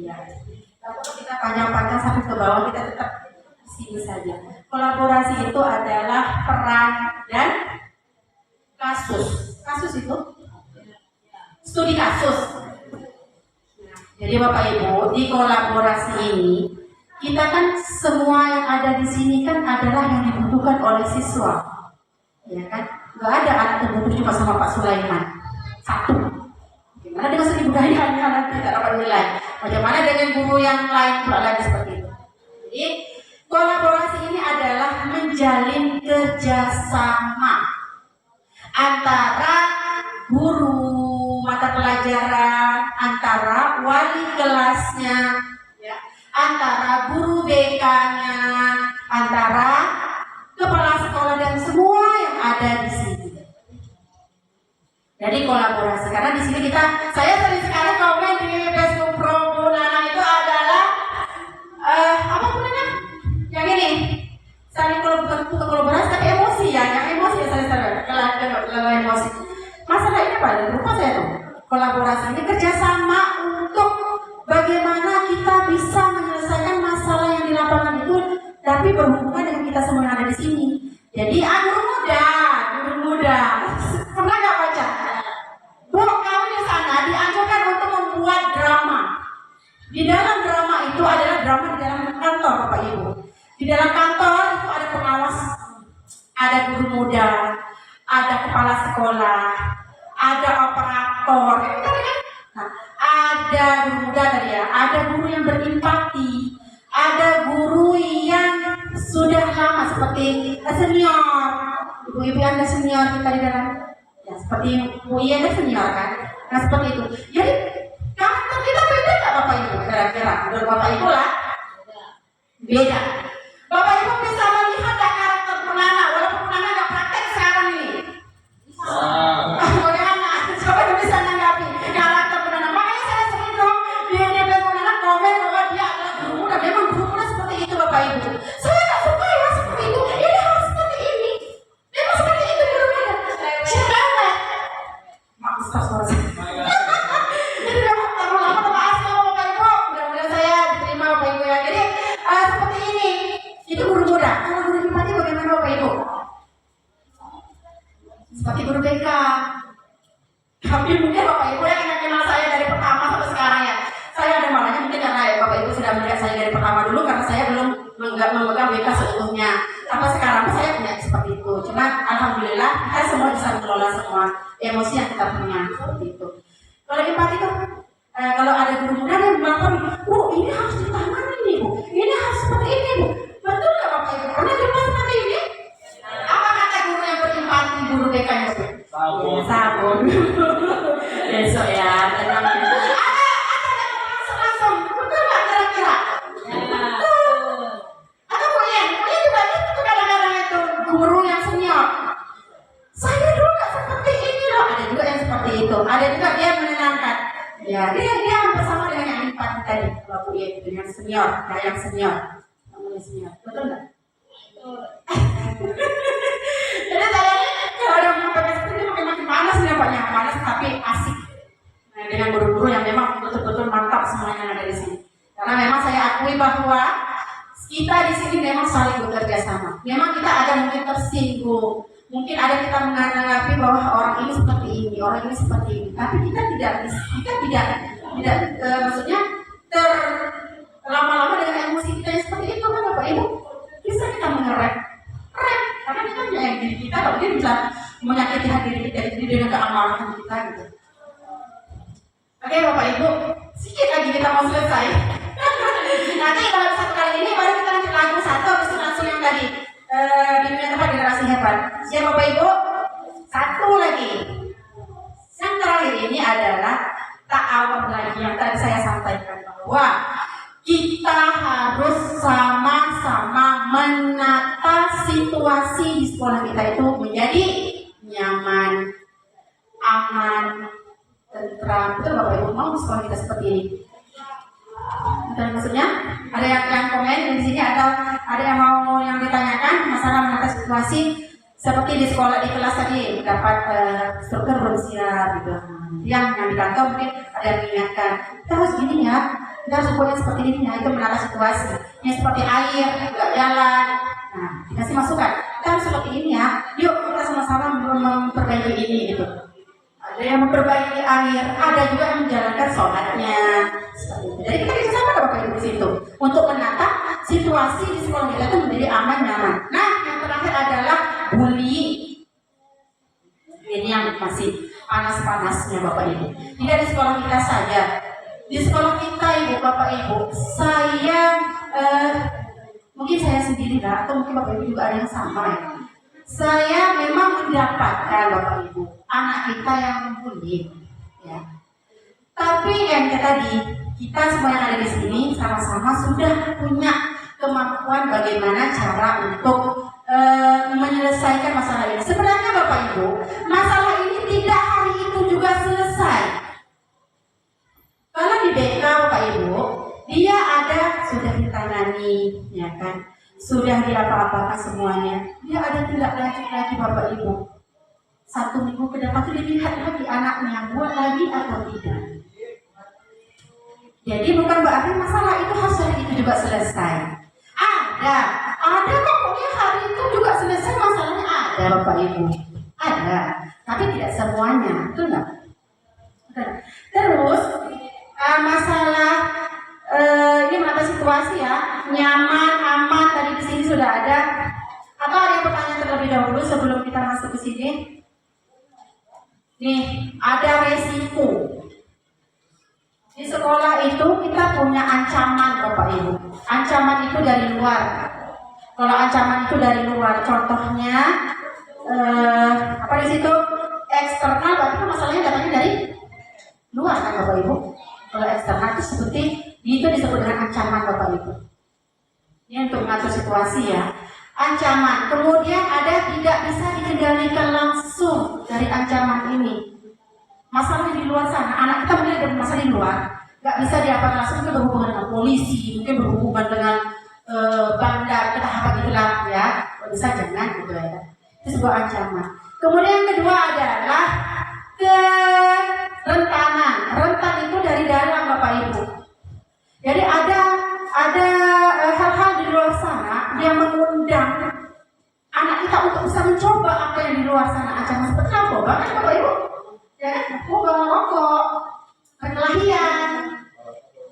Ya. Kalau kita panjang-panjang sampai ke bawah, kita tetap di sini saja. Kolaborasi itu adalah peran dan kasus. Kasus itu studi kasus. Jadi Bapak Ibu, di kolaborasi ini kita kan semua yang ada di sini kan adalah yang dibutuhkan oleh siswa, ya kan? Gak ada anak terbutuh cuma sama Pak Sulaiman satu. Gimana dengan seni budayanya nanti tak dapat nilai? Bagaimana dengan guru yang lain pula lagi seperti itu? Jadi kolaborasi ini adalah menjalin kerjasama antara guru mata pelajaran, antara wali kelasnya, ya, antara guru BK-nya, antara kepala sekolah dan semua yang ada di sini. Jadi kolaborasi, karena di sini saya sering sekali komen di Facebook Pro Bu Nana itu adalah apa namanya? Yang ini saling kolaborasi tapi emosi ya, yang emosi ya saya sering emosi. Masalah ini apa? Lupa saya tuh. Kolaborasi ini kerjasama untuk bagaimana kita bisa menyelesaikan masalah yang di lapangan itu, tapi berhubungan dengan kita semua yang ada di sini. Jadi guru muda, pernah nggak baca? Bu, kami di sana dianjurkan untuk membuat drama. Di dalam drama itu adalah drama di dalam kantor, Bapak Ibu. Di dalam kantor itu ada pengawas, ada guru muda, ada kepala sekolah, ada operator, nah, ada guru muda tadi ya, ada guru yang berempati, ada guru yang senior, ibu-ibu ada senior kita di dalam, ya seperti Bu Iya ada senior kan, nah seperti itu. Jadi karakter kita beda nggak Bapak Ibu? Kira-kira menurut Bapak Ibu lah beda. Bapak Ibu bisa melihat gak karakter Purnana, walaupun Purnana nggak praktek sekarang ini. Bagaimana? Coba yang bisa menanggapi karakter Purnana. Makanya saya sering dong dia Purnana komen bahwa dia adalah guru muda. Memang guru muda seperti itu Bapak Ibu. Saya nggak suka ya seperti itu. Ini harus seperti ini. Memang seperti itu guru muda. Siapa? Maksud suara saya. Jadi memang lama-lama maaf sama Bapak Ibu. Mudah-mudahan saya diterima Bapak Ibu ya. Jadi seperti ini. Itu guru muda. Kalau guru Bupati bagaimana Bapak Ibu? Seperti guru BK. Tapi mungkin Bapak Ibu yang kenal saya dari pertama sampai sekarang ya. Saya ada malahnya mungkin karena ya Bapak Ibu sudah melihat saya dari pertama dulu karena saya belum memegang BK seutuhnya. Sampai sekarang saya punya seperti itu. Cuma alhamdulillah kita semua bisa mengelola semua emosi yang kita punya seperti itu. Kalau di Pati itu kalau ada guru muda yang melakukan, ini harus ditangani nih Bu. Ini harus seperti ini Bu. Betul nggak Bapak Ibu? Pernah di rumah seperti ini? Apa kata guru yang berempati guru BK itu? Sabun. Besok ya, tenang. Langsung, betul nggak kira-kira? Atau Bu Yen juga itu kadang-kadang itu guru yang senior. Saya dulu nggak seperti ini loh. Ada juga yang seperti itu. Ada juga dia menenangkan. Ya, dia bersama dengan yang empati tadi. Kalau Bu Yen itu yang senior, yang senior. Senior. Betul nggak? Jadi saya kalau ada PPS itu makin panas nih banyak panas tapi asik. Nah, dengan guru-guru yang memang betul-betul mantap semuanya yang ada di sini. Karena memang saya akui bahwa kita di sini memang saling bekerja sama. Memang kita ada mungkin tersinggung, mungkin ada kita menanggapi bahwa orang ini seperti ini, orang ini seperti ini. Tapi kita tidak maksudnya lama-lama dengan emosi kita yang seperti itu kan Bapak Ibu bisa kita mengerem karena kita menyayangi diri kita, kalau dia bisa menyakiti hati diri kita dengan keamarahan kita gitu. Oke Bapak Ibu, sedikit lagi kita mau selesai. Nanti kalau satu kali ini baru kita lanjut lagu satu habis itu langsung yang tadi bimbingan tempat generasi hebat. Siap Bapak Ibu? Satu lagi. Yang terakhir ini adalah ta'awun lagi yang tadi saya sampaikan bahwa kita harus sama-sama menata situasi di sekolah kita itu menjadi nyaman, aman, tentram. Betul Bapak Ibu mau sekolah kita seperti ini? Betul maksudnya? Ada yang komen di sini atau ada yang mau yang ditanyakan masalah menata situasi seperti di sekolah di kelas tadi dapat struktur belum siap gitu. Yang di kantor mungkin ada yang mengingatkan kita harus gini ya. Kita harus buatnya seperti ini ya, itu menata situasi. Yang seperti air, nggak jalan. Nah, dikasih masukan. Kita harus seperti ini ya. Yuk kita sama-sama memperbaiki ini gitu. Ada yang memperbaiki air, ada juga yang menjalankan sholatnya. Seperti itu. Jadi kita bisa sama Bapak Ibu di situ untuk menata situasi di sekolah kita itu menjadi aman nyaman. Nah, yang terakhir adalah bully. Ini yang masih panas-panasnya Bapak Ibu. Tidak di sekolah kita saja. Di sekolah kita Ibu Bapak Ibu, saya mungkin saya sendiri lah, atau mungkin Bapak Ibu juga ada yang sama ya. Saya memang mendapatkan Bapak Ibu anak kita yang membuli, ya. Tapi yang tadi kita semua yang ada di sini sama-sama sudah punya kemampuan bagaimana cara untuk menyelesaikan masalah ini. Sebenarnya Bapak Ibu, masalah ini tidak hari itu juga selesai. Kalau di BK Bapak Ibu, dia ada sudah ditangani, ya kan? Sudah diapa-apakan semuanya. Dia ada tindak lanjut lagi Bapak Ibu. 1 minggu ke depan itu dilihat lagi anaknya buat lagi atau tidak. Jadi bukan berarti masalah itu harus hari itu juga selesai. Ada pokoknya hari itu juga selesai masalahnya ada Bapak Ibu. Ada, tapi tidak semuanya, betul nggak? Terus masalah ini menata situasi ya, nyaman, aman tadi di sini sudah ada. Atau ada yang bertanya terlebih dahulu sebelum kita masuk ke sini? Nih, ada resiko. Di sekolah itu kita punya ancaman Bapak Ibu. Ancaman itu dari luar. Kalau ancaman itu dari luar, contohnya apa di situ eksternal, berarti kan masalahnya datangnya dari luar kan Bapak Ibu. Kalau eksternal itu seperti itu disebut dengan ancaman Bapak Ibu. Ini untuk mengatur situasi ya. Ancaman. Kemudian ada tidak bisa dikendalikan langsung dari ancaman ini. Masalah di luar sana, anak kita mungkin ada masalah di luar, nggak bisa diapa langsung, mungkin berhubungan dengan polisi, mungkin berhubungan dengan bandar, kita apa gitulah ya. Kalau bisa jangan gitu ya. Itu sebuah ancaman. Kemudian yang kedua adalah kerentanan. Rentan itu dari dalam Bapak Ibu. Jadi ada hal-hal di luar sana yang mengundang anak kita untuk bisa mencoba apa yang di luar sana. Ancaman seperti narkoba kan Bapak Ibu? Ya kan? Narkoba, merokok, perkelahian.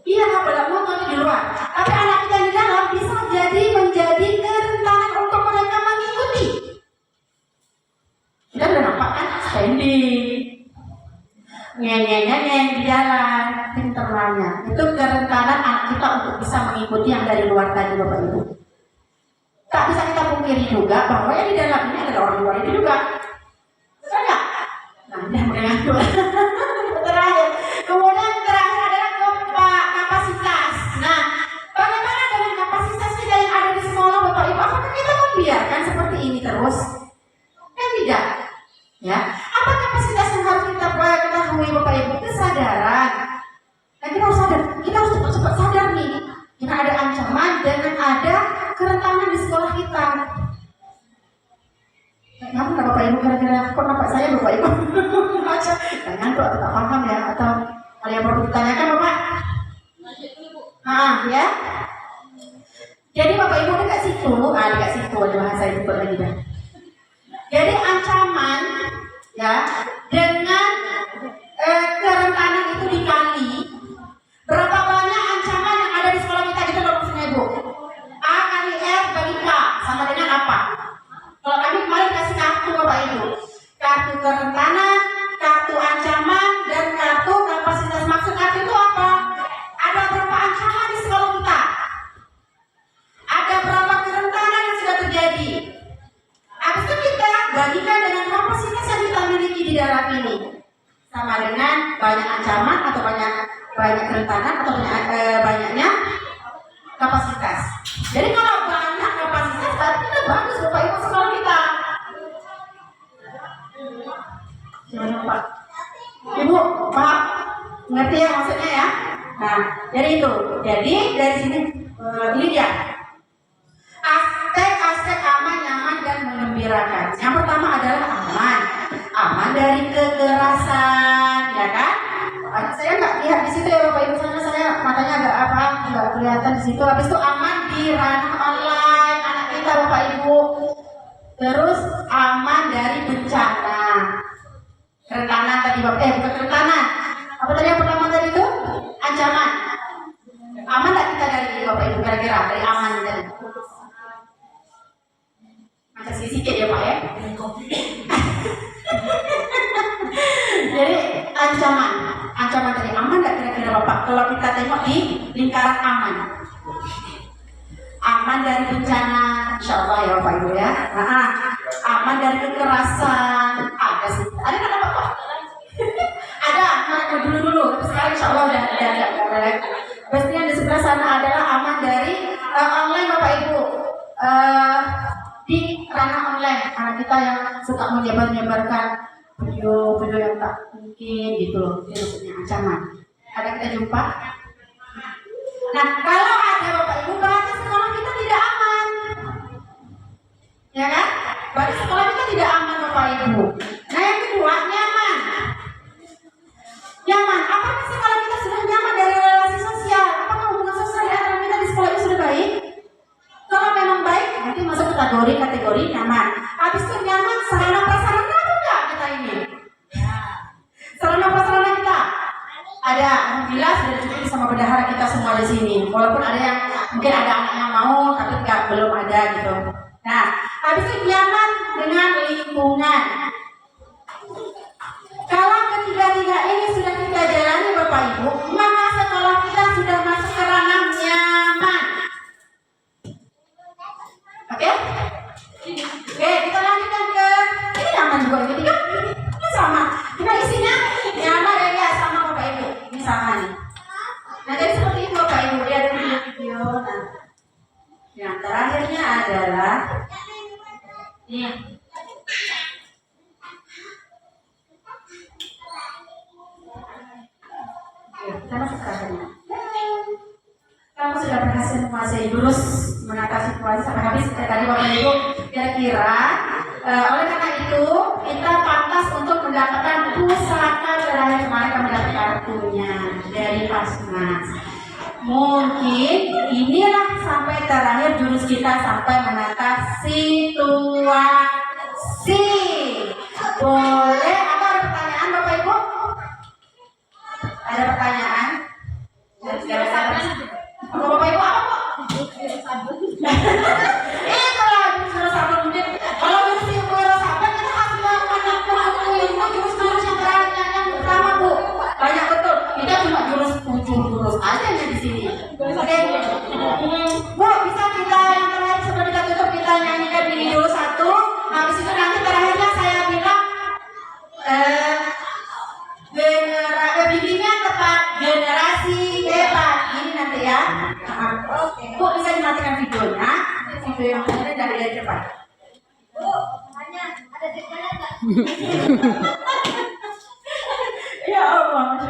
Iya, narkoba di luar. Tapi anak kita di dalam bisa menjadi kerentanan untuk mereka mengikuti. Kita udah nampak kan standing, ngeng di jalan, pinternya. Itu kerentanan anak kita untuk bisa mengikuti yang dari luar tadi Bapak Ibu. Tak bisa kita pungkiri juga bahwa yang di dalam ini ada orang luar itu juga. Betul nggak? Nah, udah mulai dulu. Terakhir. Kemudian terakhir adalah kapasitas. Nah, bagaimana dengan kapasitas kita yang ada di sekolah Bapak Ibu? Apakah kita membiarkan seperti ini terus? Kan tidak. Ya, apa kapasitas yang harus kita ketahui Bapak Ibu? Kesadaran. Nah, kita harus sadar. Kita harus cepat-cepat sadar nih. Jika ada ancaman dan ada kerentanan di sekolah kita. Kamu nggak Bapak Ibu kira-kira? Kok nampak saya Bapak Ibu? Jangan kok tak paham ya, atau ada yang perlu ditanyakan Bapak? Ya. Jadi Bapak Ibu dekat situ, dekat situ ada bahasa itu lagi dah. Jadi ancaman ya dengan kerentanan itu dikali berapa banyak ancaman yang ada di sekolah kita gitu loh maksudnya Ibu. A kali R bagi K sama dengan apa? Kalau kami kemarin kasih kartu Bapak Ibu, kartu kerentanan, kartu ancaman, dan kartu kapasitas. Maksud kartu itu apa? Ada berapa ancaman di sekolah kita? Ada berapa kerentanan yang sudah terjadi? Habis itu kita bagikan dengan kapasitas yang kita miliki di dalam ini, sama dengan banyak ancaman atau banyak kerentanan atau banyaknya kapasitas. Jadi kalau banyak kapasitas berarti kita bagus Bapak Ibu sekolah kita. Jangan Pak. Ibu, Pak, ngerti ya maksudnya ya? Nah, jadi itu. Jadi dari sini ini dia. Aspek aman, nyaman, dan menggembirakan. Yang pertama adalah aman. Aman dari kekerasan, ya kan? Saya nggak lihat di situ ya Bapak Ibu, saya matanya nggak kelihatan di situ. Habis itu aman di ranah online anak kita Bapak Ibu. Terus aman dari bencana. Kerentanan tadi Bapak, bukan kerentanan. Apa tadi yang pertama tadi itu? Ancaman. Aman nggak kita dari Bapak Ibu kira-kira dari aman tadi? Macam sedikit ya Pak ya. Jadi ancaman tadi aman nggak kira-kira Bapak? Kalau kita tengok di lingkaran aman dari bencana, insya Allah ya Bapak Ibu ya. Aman dari kekerasan, ada sih. Ada nggak Bapak? Ada, dulu. Tapi sekarang insya Allah udah ada. Pasti yang di sebelah sana adalah aman dari online Bapak Ibu. Di ranah online, anak kita yang suka menyebarkan video yang tak mungkin gitu loh, itu maksudnya ancaman. Ada kita jumpa. Nah, kalau ada Bapak Ibu berarti sekolah kita tidak aman, ya kan? Berarti sekolah kita tidak aman Bapak Ibu. Nah, yang kedua nyaman. Apakah sekolah kita sudah nyaman dari relasi sosial? Apakah hubungan sosial di antara kita di sekolah itu sudah baik? Kalau memang baik, nanti masuk kategori nyaman. Habis itu nyaman sarana prasarana juga kita ini. Sarana prasarana kita ada, alhamdulillah sudah dicukupi sama bendahara kita semua di sini. Walaupun ada yang mungkin ada anak yang mau, tapi belum ada gitu. Nah, habis itu nyaman dengan lingkungan. Kalau ketiga-tiga ini sudah kita jalani Bapak Ibu, maka sekolah kita sudah masuk ke ranah nyaman. Yang terakhirnya adalah Nih, kita masuk terakhirnya. Kamu sudah berhasil menguasai jurus menata situasi sampai habis tadi Bapak Ibu. Kira-kira oleh karena itu kita pantas untuk mendapatkan pusaka terakhir kemarin kami dapat kartunya dari Pasmas. Mungkin inilah sampai terakhir jurus kita sampai menata situasi. Boleh? Apa ada pertanyaan Bapak Ibu? Ada pertanyaan? Bapak Ibu apa kok? Itulah jurus sabun mungkin. Kalau jurus sabun kita harus melakukan jurus yang terakhir yang pertama Bu. Banyak betul. Kita cuma jurus jurus aja di sini. Oke. Bu, bisa kita yang terakhir sebelum kita tutup kita nyanyikan di jurus 1. Habis itu nanti terakhirnya saya bilang bimbingan tepat generasi hebat ini nanti ya. Oke. Bu bisa dimatikan videonya. Video yang ada dari depan. Bu, hanya ada di mana enggak? Ya Allah.